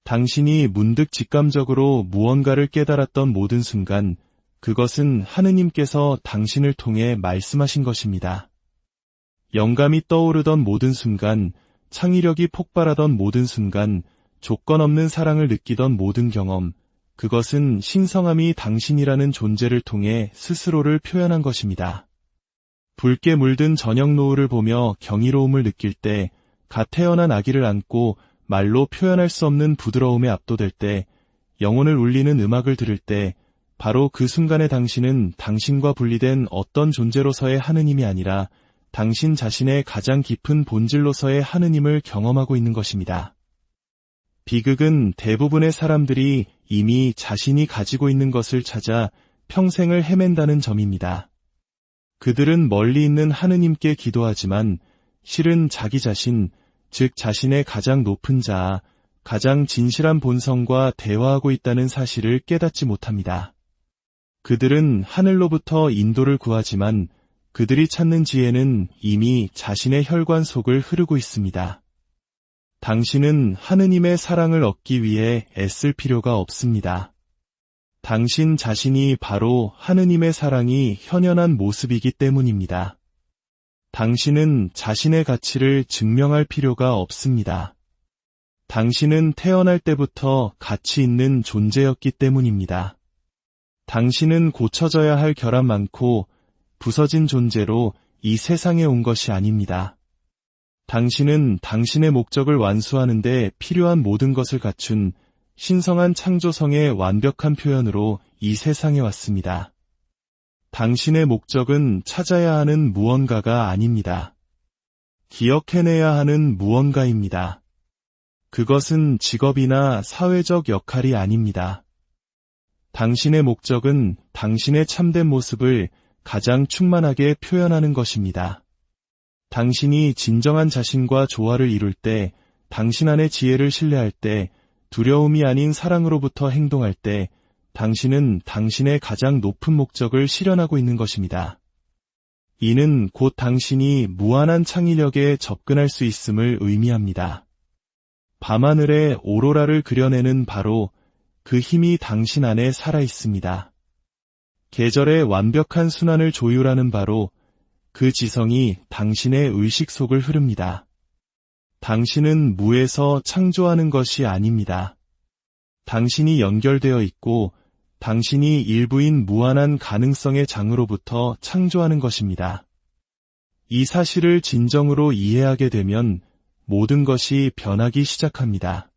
당신이 문득 직감적으로 무언가를 깨달았던 모든 순간, 그것은 하느님께서 당신을 통해 말씀하신 것입니다. 영감이 떠오르던 모든 순간, 창의력이 폭발하던 모든 순간, 조건 없는 사랑을 느끼던 모든 경험, 그것은 신성함이 당신이라는 존재를 통해 스스로를 표현한 것입니다. 붉게 물든 저녁 노을을 보며 경이로움을 느낄 때, 갓 태어난 아기를 안고 말로 표현할 수 없는 부드러움에 압도될 때, 영혼을 울리는 음악을 들을 때, 바로 그 순간에 당신은 당신과 분리된 어떤 존재로서의 하느님이 아니라 당신 자신의 가장 깊은 본질로서의 하느님을 경험하고 있는 것입니다. 비극은 대부분의 사람들이 이미 자신이 가지고 있는 것을 찾아 평생을 헤맨다는 점입니다. 그들은 멀리 있는 하느님께 기도하지만 실은 자기 자신, 즉 자신의 가장 높은 자아, 가장 진실한 본성과 대화하고 있다는 사실을 깨닫지 못합니다. 그들은 하늘로부터 인도를 구하지만 그들이 찾는 지혜는 이미 자신의 혈관 속을 흐르고 있습니다. 당신은 하느님의 사랑을 얻기 위해 애쓸 필요가 없습니다. 당신 자신이 바로 하느님의 사랑이 현현한 모습이기 때문입니다. 당신은 자신의 가치를 증명할 필요가 없습니다. 당신은 태어날 때부터 가치 있는 존재였기 때문입니다. 당신은 고쳐져야 할 결함 많고 부서진 존재로 이 세상에 온 것이 아닙니다. 당신은 당신의 목적을 완수하는 데 필요한 모든 것을 갖춘 신성한 창조성의 완벽한 표현으로 이 세상에 왔습니다. 당신의 목적은 찾아야 하는 무언가가 아닙니다. 기억해내야 하는 무언가입니다. 그것은 직업이나 사회적 역할이 아닙니다. 당신의 목적은 당신의 참된 모습을 가장 충만하게 표현하는 것입니다. 당신이 진정한 자신과 조화를 이룰 때, 당신 안의 지혜를 신뢰할 때, 두려움이 아닌 사랑으로부터 행동할 때, 당신은 당신의 가장 높은 목적을 실현하고 있는 것입니다. 이는 곧 당신이 무한한 창의력에 접근할 수 있음을 의미합니다. 밤하늘에 오로라를 그려내는 바로 그 힘이 당신 안에 살아 있습니다. 계절의 완벽한 순환을 조율하는 바로 그 지성이 당신의 의식 속을 흐릅니다. 당신은 무에서 창조하는 것이 아닙니다. 당신이 연결되어 있고 당신이 일부인 무한한 가능성의 장으로부터 창조하는 것입니다. 이 사실을 진정으로 이해하게 되면 모든 것이 변하기 시작합니다.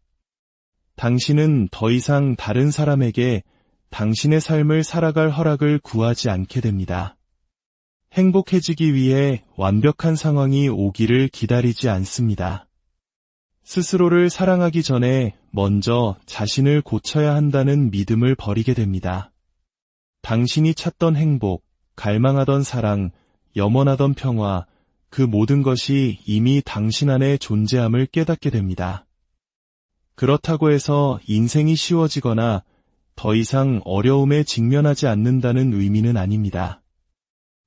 당신은 더 이상 다른 사람에게 당신의 삶을 살아갈 허락을 구하지 않게 됩니다. 행복해지기 위해 완벽한 상황이 오기를 기다리지 않습니다. 스스로를 사랑하기 전에 먼저 자신을 고쳐야 한다는 믿음을 버리게 됩니다. 당신이 찾던 행복, 갈망하던 사랑, 염원하던 평화, 그 모든 것이 이미 당신 안에 존재함을 깨닫게 됩니다. 그렇다고 해서 인생이 쉬워지거나 더 이상 어려움에 직면하지 않는다는 의미는 아닙니다.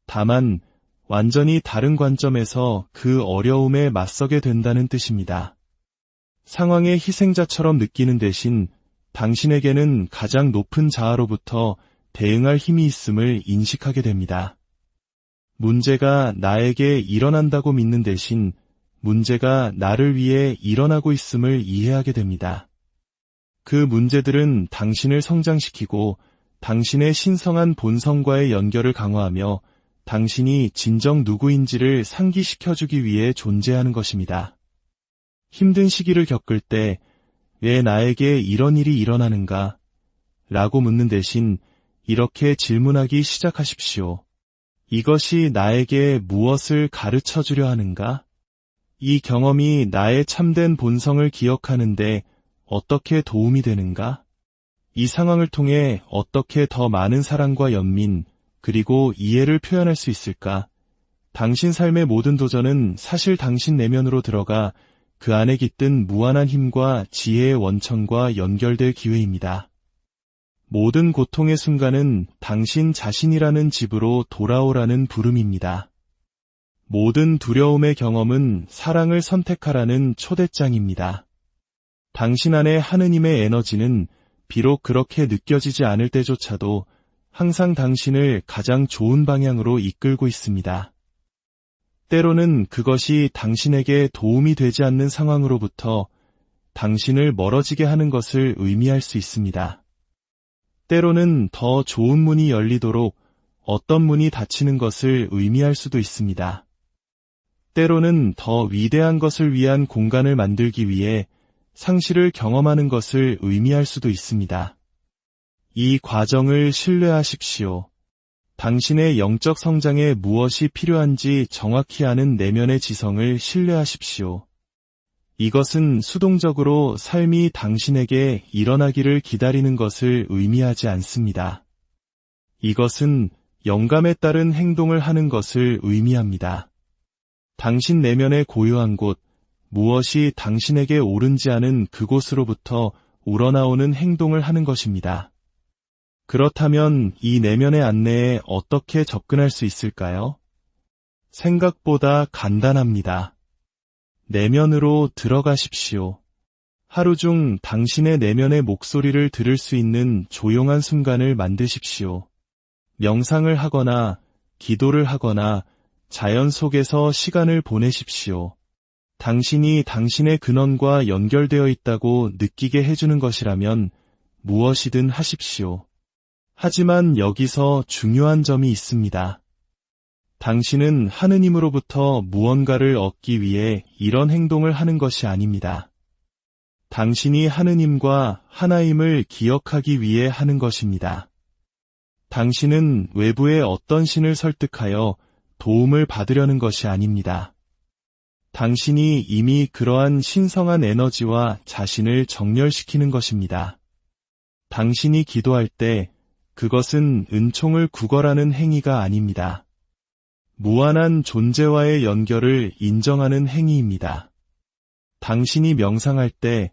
다만 완전히 다른 관점에서 그 어려움에 맞서게 된다는 뜻입니다. 상황의 희생자처럼 느끼는 대신 당신에게는 가장 높은 자아로부터 대응할 힘이 있음을 인식하게 됩니다. 문제가 나에게 일어난다고 믿는 대신 문제가 나를 위해 일어나고 있음을 이해하게 됩니다. 그 문제들은 당신을 성장시키고 당신의 신성한 본성과의 연결을 강화하며 당신이 진정 누구인지를 상기시켜주기 위해 존재하는 것입니다. 힘든 시기를 겪을 때 왜 나에게 이런 일이 일어나는가? 라고 묻는 대신 이렇게 질문하기 시작하십시오. 이것이 나에게 무엇을 가르쳐 주려 하는가? 이 경험이 나의 참된 본성을 기억하는데 어떻게 도움이 되는가? 이 상황을 통해 어떻게 더 많은 사랑과 연민, 그리고 이해를 표현할 수 있을까? 당신 삶의 모든 도전은 사실 당신 내면으로 들어가 그 안에 깃든 무한한 힘과 지혜의 원천과 연결될 기회입니다. 모든 고통의 순간은 당신 자신이라는 집으로 돌아오라는 부름입니다. 모든 두려움의 경험은 사랑을 선택하라는 초대장입니다. 당신 안의 하느님의 에너지는 비록 그렇게 느껴지지 않을 때조차도 항상 당신을 가장 좋은 방향으로 이끌고 있습니다. 때로는 그것이 당신에게 도움이 되지 않는 상황으로부터 당신을 멀어지게 하는 것을 의미할 수 있습니다. 때로는 더 좋은 문이 열리도록 어떤 문이 닫히는 것을 의미할 수도 있습니다. 때로는 더 위대한 것을 위한 공간을 만들기 위해 상실을 경험하는 것을 의미할 수도 있습니다. 이 과정을 신뢰하십시오. 당신의 영적 성장에 무엇이 필요한지 정확히 아는 내면의 지성을 신뢰하십시오. 이것은 수동적으로 삶이 당신에게 일어나기를 기다리는 것을 의미하지 않습니다. 이것은 영감에 따른 행동을 하는 것을 의미합니다. 당신 내면의 고요한 곳, 무엇이 당신에게 옳은지 아는 그곳으로부터 우러나오는 행동을 하는 것입니다. 그렇다면 이 내면의 안내에 어떻게 접근할 수 있을까요? 생각보다 간단합니다. 내면으로 들어가십시오. 하루 중 당신의 내면의 목소리를 들을 수 있는 조용한 순간을 만드십시오. 명상을 하거나 기도를 하거나 자연 속에서 시간을 보내십시오. 당신이 당신의 근원과 연결되어 있다고 느끼게 해주는 것이라면 무엇이든 하십시오. 하지만 여기서 중요한 점이 있습니다. 당신은 하느님으로부터 무언가를 얻기 위해 이런 행동을 하는 것이 아닙니다. 당신이 하느님과 하나임을 기억하기 위해 하는 것입니다. 당신은 외부의 어떤 신을 설득하여 도움을 받으려는 것이 아닙니다. 당신이 이미 그러한 신성한 에너지와 자신을 정렬시키는 것입니다. 당신이 기도할 때 그것은 은총을 구걸하는 행위가 아닙니다. 무한한 존재와의 연결을 인정하는 행위입니다. 당신이 명상할 때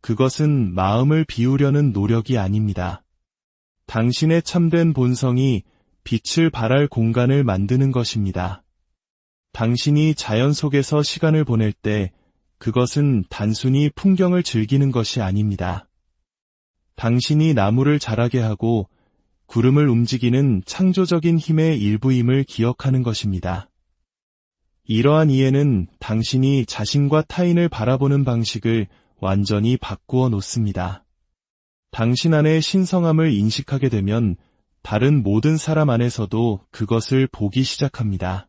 그것은 마음을 비우려는 노력이 아닙니다. 당신의 참된 본성이 빛을 발할 공간을 만드는 것입니다. 당신이 자연 속에서 시간을 보낼 때 그것은 단순히 풍경을 즐기는 것이 아닙니다. 당신이 나무를 자라게 하고 구름을 움직이는 창조적인 힘의 일부임을 기억하는 것입니다. 이러한 이해는 당신이 자신과 타인을 바라보는 방식을 완전히 바꾸어 놓습니다. 당신 안의 신성함을 인식하게 되면 다른 모든 사람 안에서도 그것을 보기 시작합니다.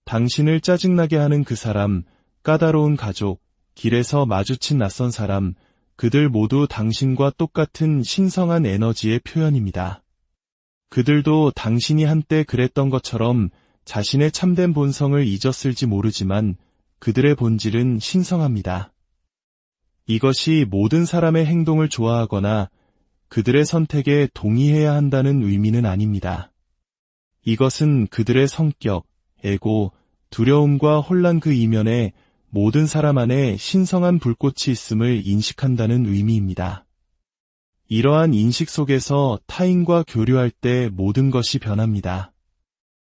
당신을 짜증나게 하는 그 사람, 까다로운 가족, 길에서 마주친 낯선 사람, 그들 모두 당신과 똑같은 신성한 에너지의 표현입니다. 그들도 당신이 한때 그랬던 것처럼 자신의 참된 본성을 잊었을지 모르지만 그들의 본질은 신성합니다. 이것이 모든 사람의 행동을 좋아하거나 그들의 선택에 동의해야 한다는 의미는 아닙니다. 이것은 그들의 성격, 에고, 두려움과 혼란 그 이면에 모든 사람 안에 신성한 불꽃이 있음을 인식한다는 의미입니다. 이러한 인식 속에서 타인과 교류할 때 모든 것이 변합니다.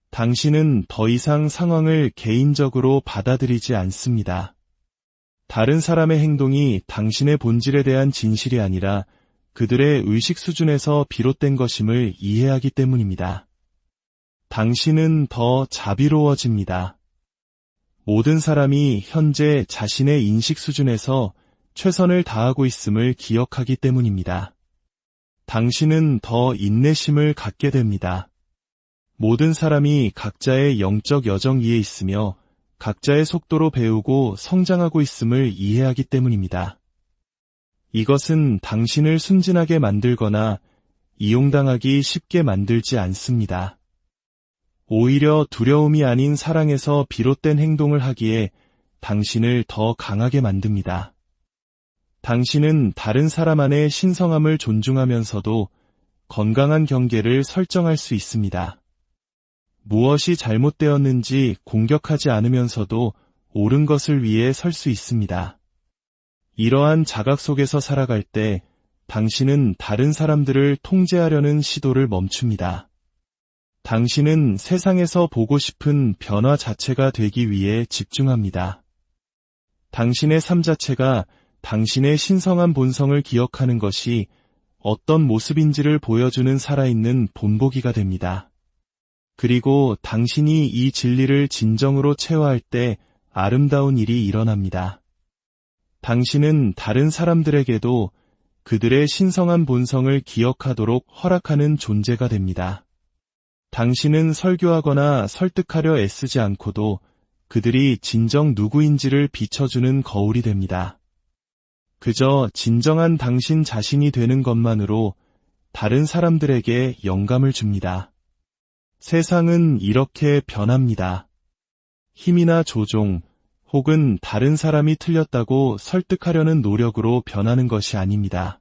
당신은 더 이상 상황을 개인적으로 받아들이지 않습니다. 다른 사람의 행동이 당신의 본질에 대한 진실이 아니라 그들의 의식 수준에서 비롯된 것임을 이해하기 때문입니다. 당신은 더 자비로워집니다. 모든 사람이 현재 자신의 인식 수준에서 최선을 다하고 있음을 기억하기 때문입니다. 당신은 더 인내심을 갖게 됩니다. 모든 사람이 각자의 영적 여정 위에 있으며 각자의 속도로 배우고 성장하고 있음을 이해하기 때문입니다. 이것은 당신을 순진하게 만들거나 이용당하기 쉽게 만들지 않습니다. 오히려 두려움이 아닌 사랑에서 비롯된 행동을 하기에 당신을 더 강하게 만듭니다. 당신은 다른 사람 안의 신성함을 존중하면서도 건강한 경계를 설정할 수 있습니다. 무엇이 잘못되었는지 공격하지 않으면서도 옳은 것을 위해 설 수 있습니다. 이러한 자각 속에서 살아갈 때 당신은 다른 사람들을 통제하려는 시도를 멈춥니다. 당신은 세상에서 보고 싶은 변화 자체가 되기 위해 집중합니다. 당신의 삶 자체가 당신의 신성한 본성을 기억하는 것이 어떤 모습인지를 보여주는 살아있는 본보기가 됩니다. 그리고 당신이 이 진리를 진정으로 체화할 때 아름다운 일이 일어납니다. 당신은 다른 사람들에게도 그들의 신성한 본성을 기억하도록 허락하는 존재가 됩니다. 당신은 설교하거나 설득하려 애쓰지 않고도 그들이 진정 누구인지를 비춰주는 거울이 됩니다. 그저 진정한 당신 자신이 되는 것만으로 다른 사람들에게 영감을 줍니다. 세상은 이렇게 변합니다. 힘이나 조종 혹은 다른 사람이 틀렸다고 설득하려는 노력으로 변하는 것이 아닙니다.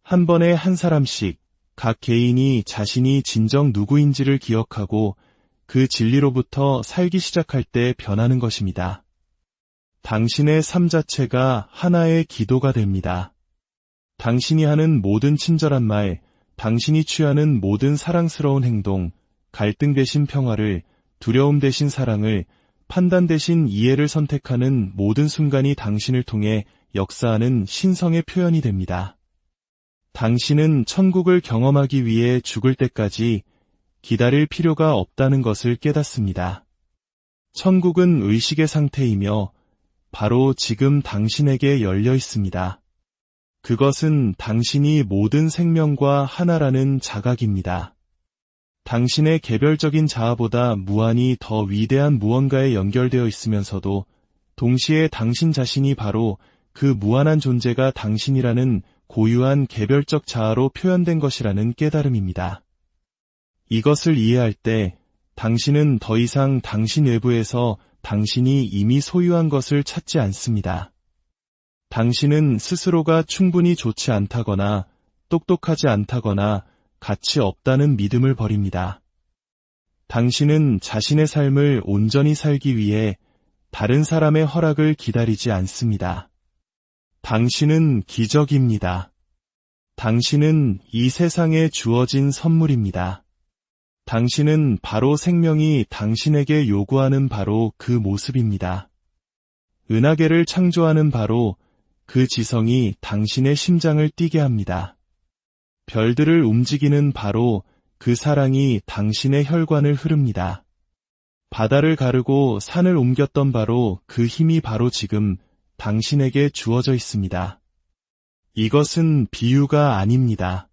한 번에 한 사람씩 각 개인이 자신이 진정 누구인지를 기억하고 그 진리로부터 살기 시작할 때 변하는 것입니다. 당신의 삶 자체가 하나의 기도가 됩니다. 당신이 하는 모든 친절한 말, 당신이 취하는 모든 사랑스러운 행동, 갈등 대신 평화를, 두려움 대신 사랑을, 판단 대신 이해를 선택하는 모든 순간이 당신을 통해 역사하는 신성의 표현이 됩니다. 당신은 천국을 경험하기 위해 죽을 때까지 기다릴 필요가 없다는 것을 깨닫습니다. 천국은 의식의 상태이며 바로 지금 당신에게 열려 있습니다. 그것은 당신이 모든 생명과 하나라는 자각입니다. 당신의 개별적인 자아보다 무한히 더 위대한 무언가에 연결되어 있으면서도 동시에 당신 자신이 바로 그 무한한 존재가 당신이라는 고유한 개별적 자아로 표현된 것이라는 깨달음입니다. 이것을 이해할 때 당신은 더 이상 당신 외부에서 당신이 이미 소유한 것을 찾지 않습니다. 당신은 스스로가 충분히 좋지 않다거나 똑똑하지 않다거나 가치 없다는 믿음을 버립니다. 당신은 자신의 삶을 온전히 살기 위해 다른 사람의 허락을 기다리지 않습니다. 당신은 기적입니다. 당신은 이 세상에 주어진 선물입니다. 당신은 바로 생명이 당신에게 요구하는 바로 그 모습입니다. 은하계를 창조하는 바로 그 지성이 당신의 심장을 뛰게 합니다. 별들을 움직이는 바로 그 사랑이 당신의 혈관을 흐릅니다. 바다를 가르고 산을 옮겼던 바로 그 힘이 바로 지금 당신에게 주어져 있습니다. 이것은 비유가 아닙니다.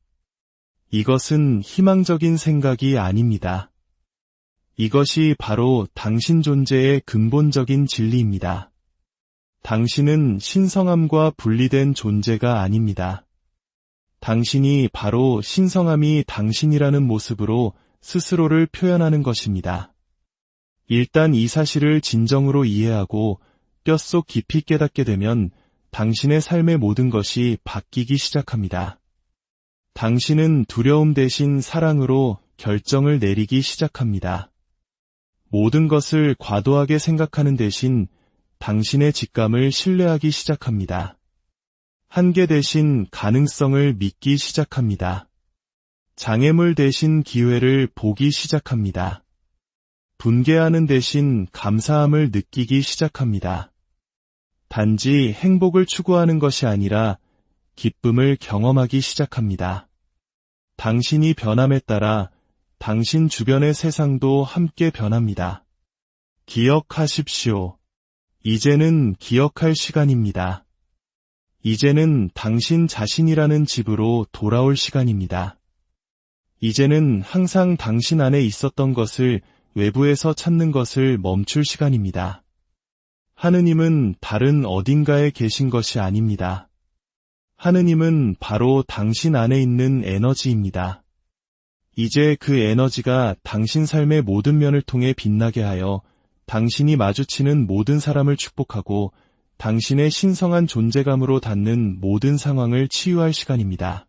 이것은 희망적인 생각이 아닙니다. 이것이 바로 당신 존재의 근본적인 진리입니다. 당신은 신성함과 분리된 존재가 아닙니다. 당신이 바로 신성함이 당신이라는 모습으로 스스로를 표현하는 것입니다. 일단 이 사실을 진정으로 이해하고 뼛속 깊이 깨닫게 되면 당신의 삶의 모든 것이 바뀌기 시작합니다. 당신은 두려움 대신 사랑으로 결정을 내리기 시작합니다. 모든 것을 과도하게 생각하는 대신 당신의 직감을 신뢰하기 시작합니다. 한계 대신 가능성을 믿기 시작합니다. 장애물 대신 기회를 보기 시작합니다. 분개하는 대신 감사함을 느끼기 시작합니다. 단지 행복을 추구하는 것이 아니라 기쁨을 경험하기 시작합니다. 당신이 변함에 따라 당신 주변의 세상도 함께 변합니다. 기억하십시오. 이제는 기억할 시간입니다. 이제는 당신 자신이라는 집으로 돌아올 시간입니다. 이제는 항상 당신 안에 있었던 것을 외부에서 찾는 것을 멈출 시간입니다. 하느님은 다른 어딘가에 계신 것이 아닙니다. 하느님은 바로 당신 안에 있는 에너지입니다. 이제 그 에너지가 당신 삶의 모든 면을 통해 빛나게 하여 당신이 마주치는 모든 사람을 축복하고 당신의 신성한 존재감으로 닿는 모든 상황을 치유할 시간입니다.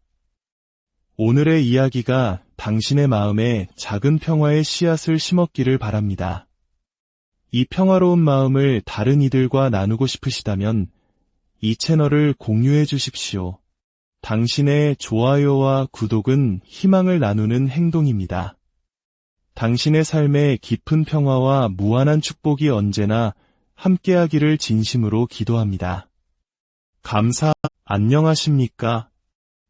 오늘의 이야기가 당신의 마음에 작은 평화의 씨앗을 심었기를 바랍니다. 이 평화로운 마음을 다른 이들과 나누고 싶으시다면 이 채널을 공유해 주십시오. 당신의 좋아요와 구독은 희망을 나누는 행동입니다. 당신의 삶에 깊은 평화와 무한한 축복이 언제나 함께하기를 진심으로 기도합니다. 안녕하십니까?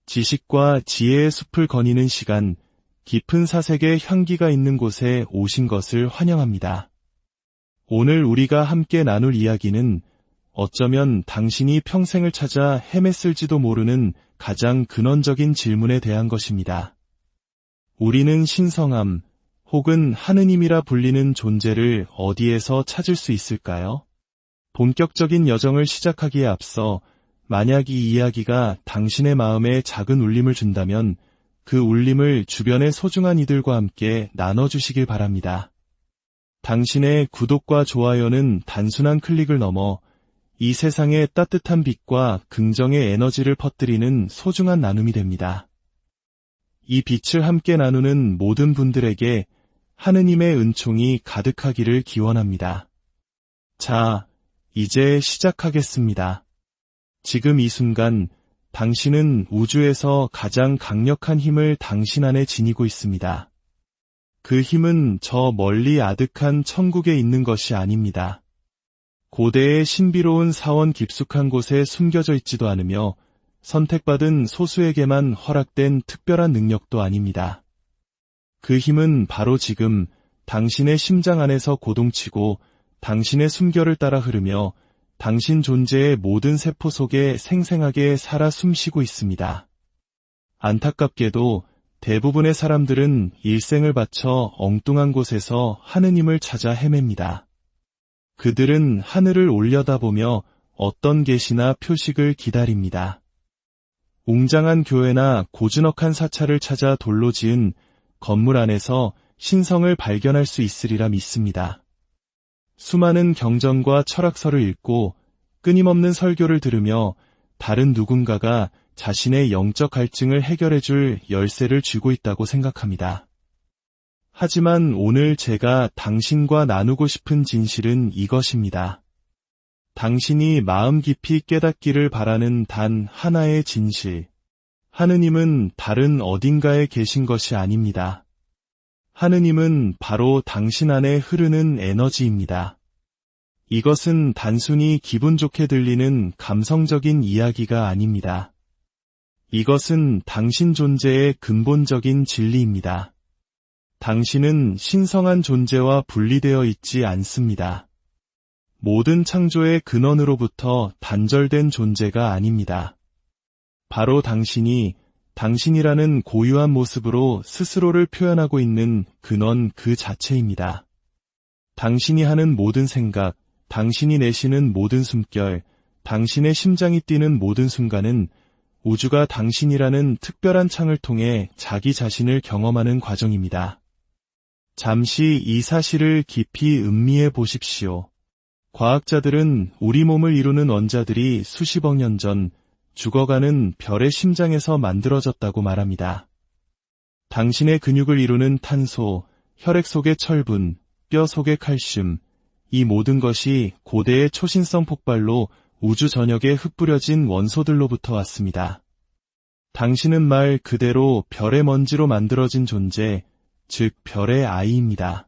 지식과 지혜의 숲을 거니는 시간, 깊은 사색의 향기가 있는 곳에 오신 것을 환영합니다. 오늘 우리가 함께 나눌 이야기는 어쩌면 당신이 평생을 찾아 헤맸을지도 모르는 가장 근원적인 질문에 대한 것입니다. 우리는 신성함, 혹은 하느님이라 불리는 존재를 어디에서 찾을 수 있을까요? 본격적인 여정을 시작하기에 앞서 만약 이 이야기가 당신의 마음에 작은 울림을 준다면 그 울림을 주변의 소중한 이들과 함께 나눠주시길 바랍니다. 당신의 구독과 좋아요는 단순한 클릭을 넘어 이 세상에 따뜻한 빛과 긍정의 에너지를 퍼뜨리는 소중한 나눔이 됩니다. 이 빛을 함께 나누는 모든 분들에게 하느님의 은총이 가득하기를 기원합니다. 자, 이제 시작하겠습니다. 지금 이 순간 당신은 우주에서 가장 강력한 힘을 당신 안에 지니고 있습니다. 그 힘은 저 멀리 아득한 천국에 있는 것이 아닙니다. 고대의 신비로운 사원 깊숙한 곳에 숨겨져 있지도 않으며 선택받은 소수에게만 허락된 특별한 능력도 아닙니다. 그 힘은 바로 지금 당신의 심장 안에서 고동치고 당신의 숨결을 따라 흐르며 당신 존재의 모든 세포 속에 생생하게 살아 숨쉬고 있습니다. 안타깝게도 대부분의 사람들은 일생을 바쳐 엉뚱한 곳에서 하느님을 찾아 헤맵니다. 그들은 하늘을 올려다보며 어떤 계시나 표식을 기다립니다. 웅장한 교회나 고즈넉한 사찰을 찾아 돌로 지은 건물 안에서 신성을 발견할 수 있으리라 믿습니다. 수많은 경전과 철학서를 읽고 끊임없는 설교를 들으며 다른 누군가가 자신의 영적 갈증을 해결해줄 열쇠를 쥐고 있다고 생각합니다. 하지만 오늘 제가 당신과 나누고 싶은 진실은 이것입니다. 당신이 마음 깊이 깨닫기를 바라는 단 하나의 진실. 하느님은 다른 어딘가에 계신 것이 아닙니다. 하느님은 바로 당신 안에 흐르는 에너지입니다. 이것은 단순히 기분 좋게 들리는 감성적인 이야기가 아닙니다. 이것은 당신 존재의 근본적인 진리입니다. 당신은 신성한 존재와 분리되어 있지 않습니다. 모든 창조의 근원으로부터 단절된 존재가 아닙니다. 바로 당신이 당신이라는 고유한 모습으로 스스로를 표현하고 있는 근원 그 자체입니다. 당신이 하는 모든 생각, 당신이 내쉬는 모든 숨결, 당신의 심장이 뛰는 모든 순간은 우주가 당신이라는 특별한 창을 통해 자기 자신을 경험하는 과정입니다. 잠시 이 사실을 깊이 음미해 보십시오. 과학자들은 우리 몸을 이루는 원자들이 수십억 년 전 죽어가는 별의 심장에서 만들어졌다고 말합니다. 당신의 근육을 이루는 탄소, 혈액 속의 철분, 뼈 속의 칼슘, 이 모든 것이 고대의 초신성 폭발로 우주 전역에 흩뿌려진 원소들로부터 왔습니다. 당신은 말 그대로 별의 먼지로 만들어진 존재, 즉 별의 아이입니다.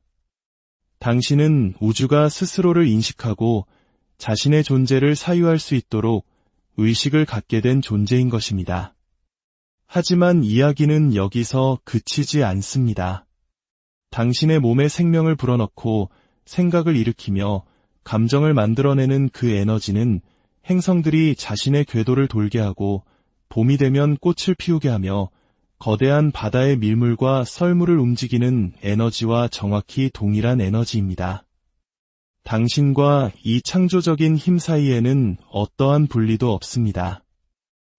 당신은 우주가 스스로를 인식하고 자신의 존재를 사유할 수 있도록 의식을 갖게 된 존재인 것입니다. 하지만 이야기는 여기서 그치지 않습니다. 당신의 몸에 생명을 불어넣고 생각을 일으키며 감정을 만들어내는 그 에너지는 행성들이 자신의 궤도를 돌게 하고 봄이 되면 꽃을 피우게 하며 거대한 바다의 밀물과 썰물을 움직이는 에너지와 정확히 동일한 에너지입니다. 당신과 이 창조적인 힘 사이에는 어떠한 분리도 없습니다.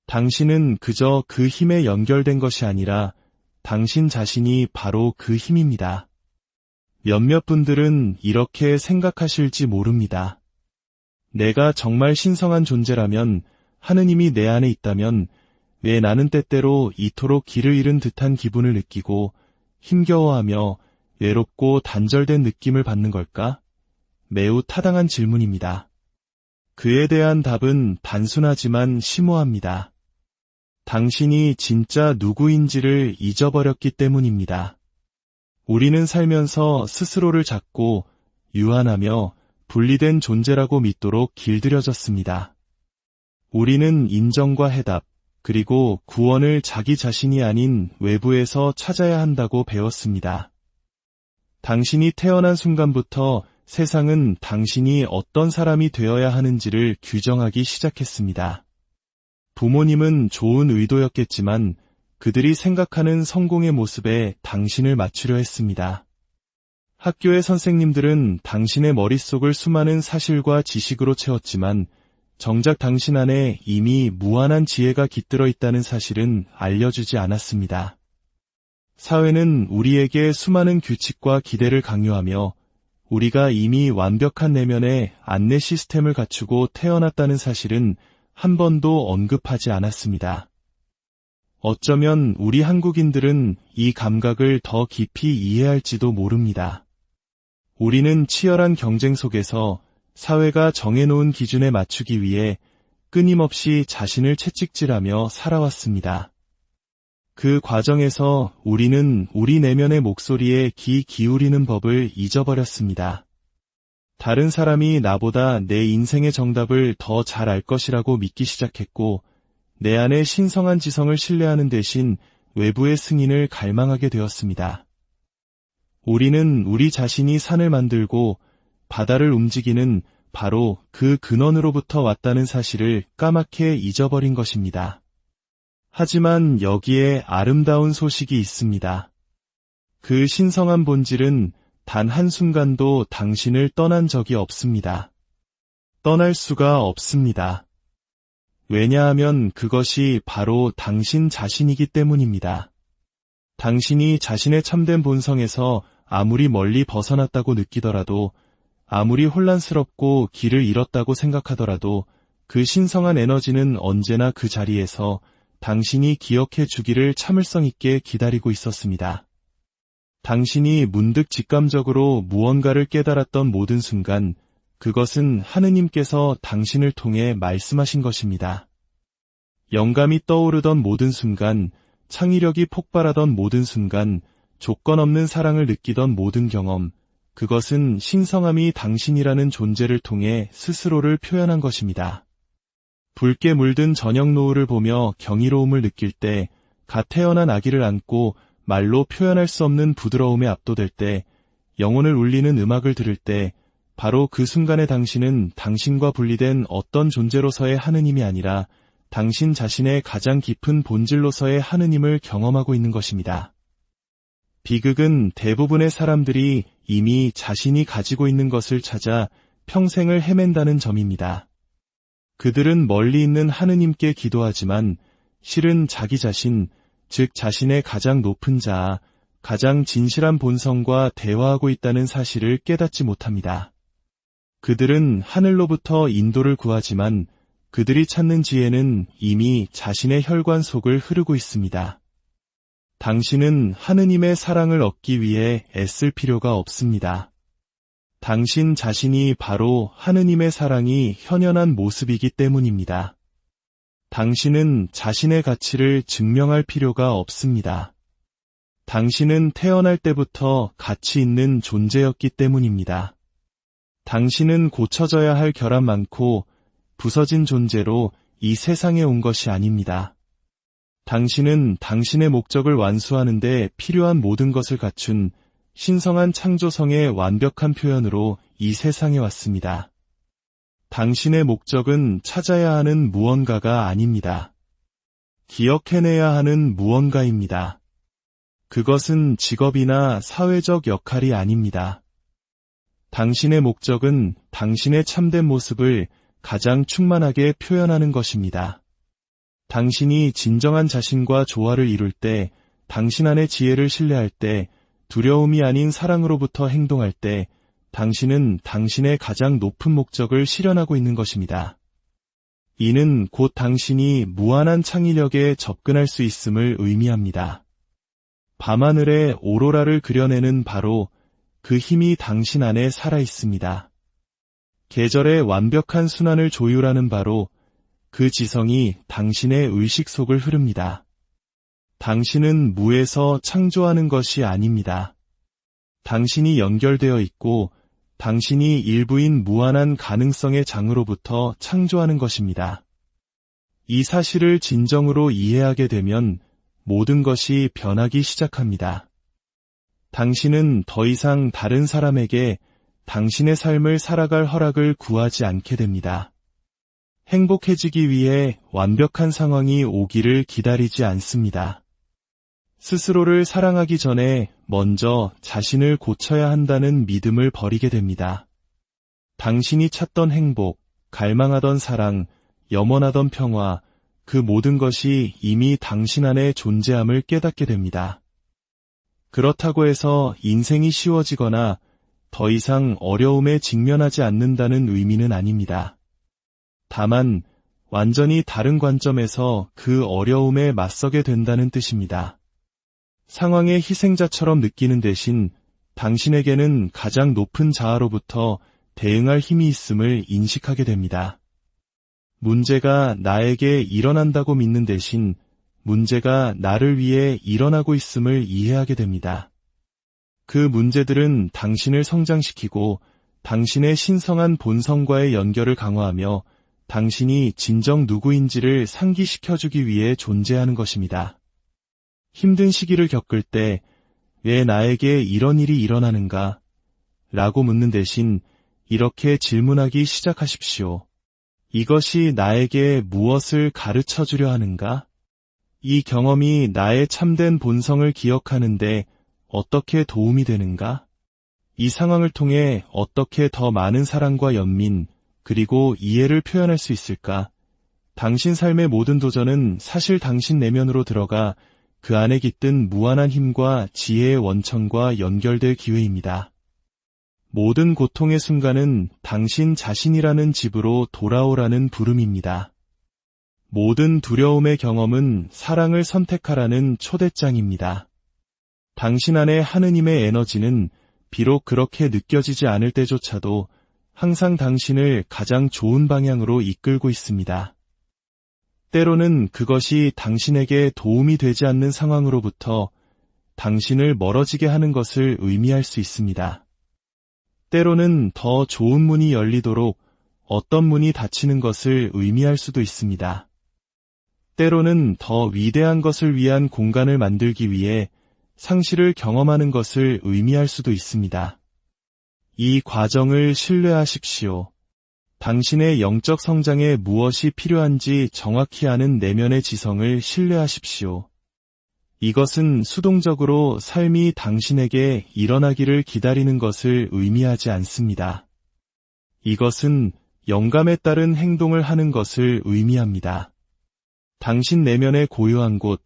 당신은 그저 그 힘에 연결된 것이 아니라 당신 자신이 바로 그 힘입니다. 몇몇 분들은 이렇게 생각하실지 모릅니다. 내가 정말 신성한 존재라면, 하느님이 내 안에 있다면 왜 나는 때때로 이토록 길을 잃은 듯한 기분을 느끼고 힘겨워하며 외롭고 단절된 느낌을 받는 걸까? 매우 타당한 질문입니다. 그에 대한 답은 단순하지만 심오합니다. 당신이 진짜 누구인지를 잊어버렸기 때문입니다. 우리는 살면서 스스로를 찾고 유한하며 분리된 존재라고 믿도록 길들여졌습니다. 우리는 인정과 해답, 그리고 구원을 자기 자신이 아닌 외부에서 찾아야 한다고 배웠습니다. 당신이 태어난 순간부터 세상은 당신이 어떤 사람이 되어야 하는지를 규정하기 시작했습니다. 부모님은 좋은 의도였겠지만 그들이 생각하는 성공의 모습에 당신을 맞추려 했습니다. 학교의 선생님들은 당신의 머릿속을 수많은 사실과 지식으로 채웠지만 정작 당신 안에 이미 무한한 지혜가 깃들어 있다는 사실은 알려주지 않았습니다. 사회는 우리에게 수많은 규칙과 기대를 강요하며 우리가 이미 완벽한 내면의 안내 시스템을 갖추고 태어났다는 사실은 한 번도 언급하지 않았습니다. 어쩌면 우리 한국인들은 이 감각을 더 깊이 이해할지도 모릅니다. 우리는 치열한 경쟁 속에서 사회가 정해놓은 기준에 맞추기 위해 끊임없이 자신을 채찍질하며 살아왔습니다. 그 과정에서 우리는 우리 내면의 목소리에 귀 기울이는 법을 잊어버렸습니다. 다른 사람이 나보다 내 인생의 정답을 더 잘 알 것이라고 믿기 시작했고, 내 안의 신성한 지성을 신뢰하는 대신 외부의 승인을 갈망하게 되었습니다. 우리는 우리 자신이 산을 만들고 바다를 움직이는 바로 그 근원으로부터 왔다는 사실을 까맣게 잊어버린 것입니다. 하지만 여기에 아름다운 소식이 있습니다. 그 신성한 본질은 단 한순간도 당신을 떠난 적이 없습니다. 떠날 수가 없습니다. 왜냐하면 그것이 바로 당신 자신이기 때문입니다. 당신이 자신의 참된 본성에서 아무리 멀리 벗어났다고 느끼더라도, 아무리 혼란스럽고 길을 잃었다고 생각하더라도 그 신성한 에너지는 언제나 그 자리에서 당신이 기억해 주기를 참을성 있게 기다리고 있었습니다. 당신이 문득 직감적으로 무언가를 깨달았던 모든 순간, 그것은 하느님께서 당신을 통해 말씀하신 것입니다. 영감이 떠오르던 모든 순간, 창의력이 폭발하던 모든 순간, 조건 없는 사랑을 느끼던 모든 경험, 그것은 신성함이 당신이라는 존재를 통해 스스로를 표현한 것입니다. 붉게 물든 저녁 노을을 보며 경이로움을 느낄 때, 갓 태어난 아기를 안고 말로 표현할 수 없는 부드러움에 압도될 때, 영혼을 울리는 음악을 들을 때, 바로 그 순간에 당신은 당신과 분리된 어떤 존재로서의 하느님이 아니라 당신 자신의 가장 깊은 본질로서의 하느님을 경험하고 있는 것입니다. 비극은 대부분의 사람들이 이미 자신이 가지고 있는 것을 찾아 평생을 헤맨다는 점입니다. 그들은 멀리 있는 하느님께 기도하지만 실은 자기 자신, 즉 자신의 가장 높은 자아, 가장 진실한 본성과 대화하고 있다는 사실을 깨닫지 못합니다. 그들은 하늘로부터 인도를 구하지만 그들이 찾는 지혜는 이미 자신의 혈관 속을 흐르고 있습니다. 당신은 하느님의 사랑을 얻기 위해 애쓸 필요가 없습니다. 당신 자신이 바로 하느님의 사랑이 현현한 모습이기 때문입니다. 당신은 자신의 가치를 증명할 필요가 없습니다. 당신은 태어날 때부터 가치 있는 존재였기 때문입니다. 당신은 고쳐져야 할 결함 많고 부서진 존재로 이 세상에 온 것이 아닙니다. 당신은 당신의 목적을 완수하는 데 필요한 모든 것을 갖춘 신성한 창조성의 완벽한 표현으로 이 세상에 왔습니다. 당신의 목적은 찾아야 하는 무언가가 아닙니다. 기억해내야 하는 무언가입니다. 그것은 직업이나 사회적 역할이 아닙니다. 당신의 목적은 당신의 참된 모습을 가장 충만하게 표현하는 것입니다. 당신이 진정한 자신과 조화를 이룰 때, 당신 안의 지혜를 신뢰할 때, 두려움이 아닌 사랑으로부터 행동할 때, 당신은 당신의 가장 높은 목적을 실현하고 있는 것입니다. 이는 곧 당신이 무한한 창의력에 접근할 수 있음을 의미합니다. 밤하늘에 오로라를 그려내는 바로 그 힘이 당신 안에 살아 있습니다. 계절의 완벽한 순환을 조율하는 바로 그 지성이 당신의 의식 속을 흐릅니다. 당신은 무에서 창조하는 것이 아닙니다. 당신이 연결되어 있고 당신이 일부인 무한한 가능성의 장으로부터 창조하는 것입니다. 이 사실을 진정으로 이해하게 되면 모든 것이 변하기 시작합니다. 당신은 더 이상 다른 사람에게 당신의 삶을 살아갈 허락을 구하지 않게 됩니다. 행복해지기 위해 완벽한 상황이 오기를 기다리지 않습니다. 스스로를 사랑하기 전에 먼저 자신을 고쳐야 한다는 믿음을 버리게 됩니다. 당신이 찾던 행복, 갈망하던 사랑, 염원하던 평화, 그 모든 것이 이미 당신 안에 존재함을 깨닫게 됩니다. 그렇다고 해서 인생이 쉬워지거나 더 이상 어려움에 직면하지 않는다는 의미는 아닙니다. 다만 완전히 다른 관점에서 그 어려움에 맞서게 된다는 뜻입니다. 상황의 희생자처럼 느끼는 대신 당신에게는 가장 높은 자아로부터 대응할 힘이 있음을 인식하게 됩니다. 문제가 나에게 일어난다고 믿는 대신 문제가 나를 위해 일어나고 있음을 이해하게 됩니다. 그 문제들은 당신을 성장시키고 당신의 신성한 본성과의 연결을 강화하며 당신이 진정 누구인지를 상기시켜주기 위해 존재하는 것입니다. 힘든 시기를 겪을 때 왜 나에게 이런 일이 일어나는가? 라고 묻는 대신 이렇게 질문하기 시작하십시오. 이것이 나에게 무엇을 가르쳐 주려 하는가? 이 경험이 나의 참된 본성을 기억하는데 어떻게 도움이 되는가? 이 상황을 통해 어떻게 더 많은 사랑과 연민, 그리고 이해를 표현할 수 있을까? 당신 삶의 모든 도전은 사실 당신 내면으로 들어가 그 안에 깃든 무한한 힘과 지혜의 원천과 연결될 기회입니다. 모든 고통의 순간은 당신 자신이라는 집으로 돌아오라는 부름입니다. 모든 두려움의 경험은 사랑을 선택하라는 초대장입니다. 당신 안에 하느님의 에너지는 비록 그렇게 느껴지지 않을 때조차도 항상 당신을 가장 좋은 방향으로 이끌고 있습니다. 때로는 그것이 당신에게 도움이 되지 않는 상황으로부터 당신을 멀어지게 하는 것을 의미할 수 있습니다. 때로는 더 좋은 문이 열리도록 어떤 문이 닫히는 것을 의미할 수도 있습니다. 때로는 더 위대한 것을 위한 공간을 만들기 위해 상실을 경험하는 것을 의미할 수도 있습니다. 이 과정을 신뢰하십시오. 당신의 영적 성장에 무엇이 필요한지 정확히 아는 내면의 지성을 신뢰하십시오. 이것은 수동적으로 삶이 당신에게 일어나기를 기다리는 것을 의미하지 않습니다. 이것은 영감에 따른 행동을 하는 것을 의미합니다. 당신 내면의 고요한 곳,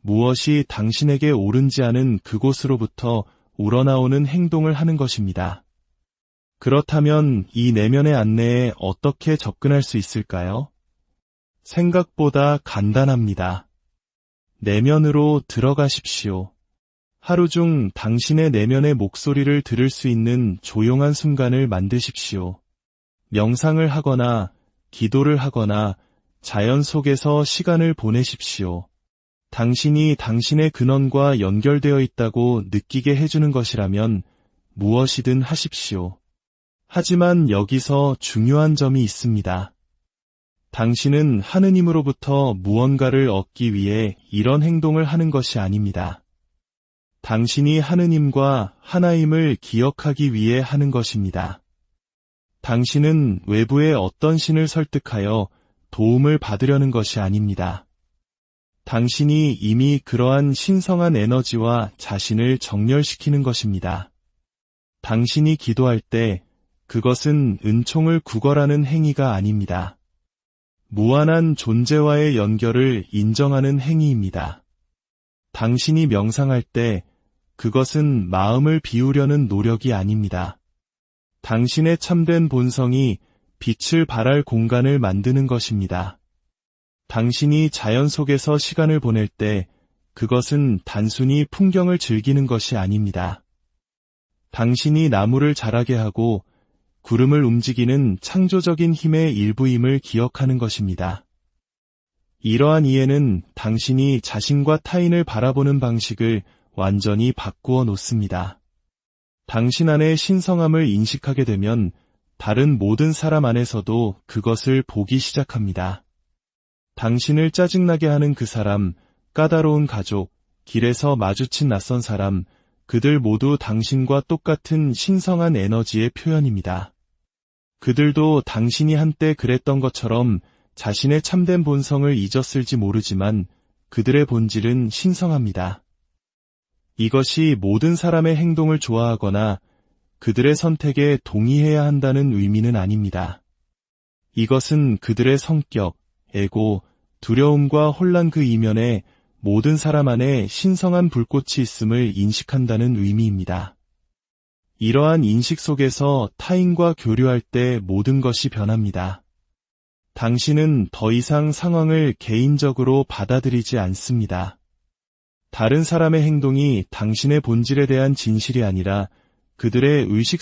무엇이 당신에게 옳은지 아는 그곳으로부터 우러나오는 행동을 하는 것입니다. 그렇다면 이 내면의 안내에 어떻게 접근할 수 있을까요? 생각보다 간단합니다. 내면으로 들어가십시오. 하루 중 당신의 내면의 목소리를 들을 수 있는 조용한 순간을 만드십시오. 명상을 하거나 기도를 하거나 자연 속에서 시간을 보내십시오. 당신이 당신의 근원과 연결되어 있다고 느끼게 해주는 것이라면 무엇이든 하십시오. 하지만 여기서 중요한 점이 있습니다. 당신은 하느님으로부터 무언가를 얻기 위해 이런 행동을 하는 것이 아닙니다. 당신이 하느님과 하나임을 기억하기 위해 하는 것입니다. 당신은 외부의 어떤 신을 설득하여 도움을 받으려는 것이 아닙니다. 당신이 이미 그러한 신성한 에너지와 자신을 정렬시키는 것입니다. 당신이 기도할 때 그것은 은총을 구걸하는 행위가 아닙니다. 무한한 존재와의 연결을 인정하는 행위입니다. 당신이 명상할 때 그것은 마음을 비우려는 노력이 아닙니다. 당신의 참된 본성이 빛을 발할 공간을 만드는 것입니다. 당신이 자연 속에서 시간을 보낼 때 그것은 단순히 풍경을 즐기는 것이 아닙니다. 당신이 나무를 자라게 하고 구름을 움직이는 창조적인 힘의 일부임을 기억하는 것입니다. 이러한 이해는 당신이 자신과 타인을 바라보는 방식을 완전히 바꾸어 놓습니다. 당신 안의 신성함을 인식하게 되면 다른 모든 사람 안에서도 그것을 보기 시작합니다. 당신을 짜증나게 하는 그 사람, 까다로운 가족, 길에서 마주친 낯선 사람, 그들 모두 당신과 똑같은 신성한 에너지의 표현입니다. 그들도 당신이 한때 그랬던 것처럼 자신의 참된 본성을 잊었을지 모르지만 그들의 본질은 신성합니다. 이것이 모든 사람의 행동을 좋아하거나 그들의 선택에 동의해야 한다는 의미는 아닙니다. 이것은 그들의 성격, 에고, 두려움과 혼란 그 이면에 모든 사람 안에 신성한 불꽃이 있음을 인식한다는 의미입니다. 이러한 인식 속에서 타인과 교류할 때 모든 것이 변합니다. 당신은 더 이상 상황을 개인적으로 받아들이지 않습니다. 다른 사람의 행동이 당신의 본질에 대한 진실이 아니라 그들의 의식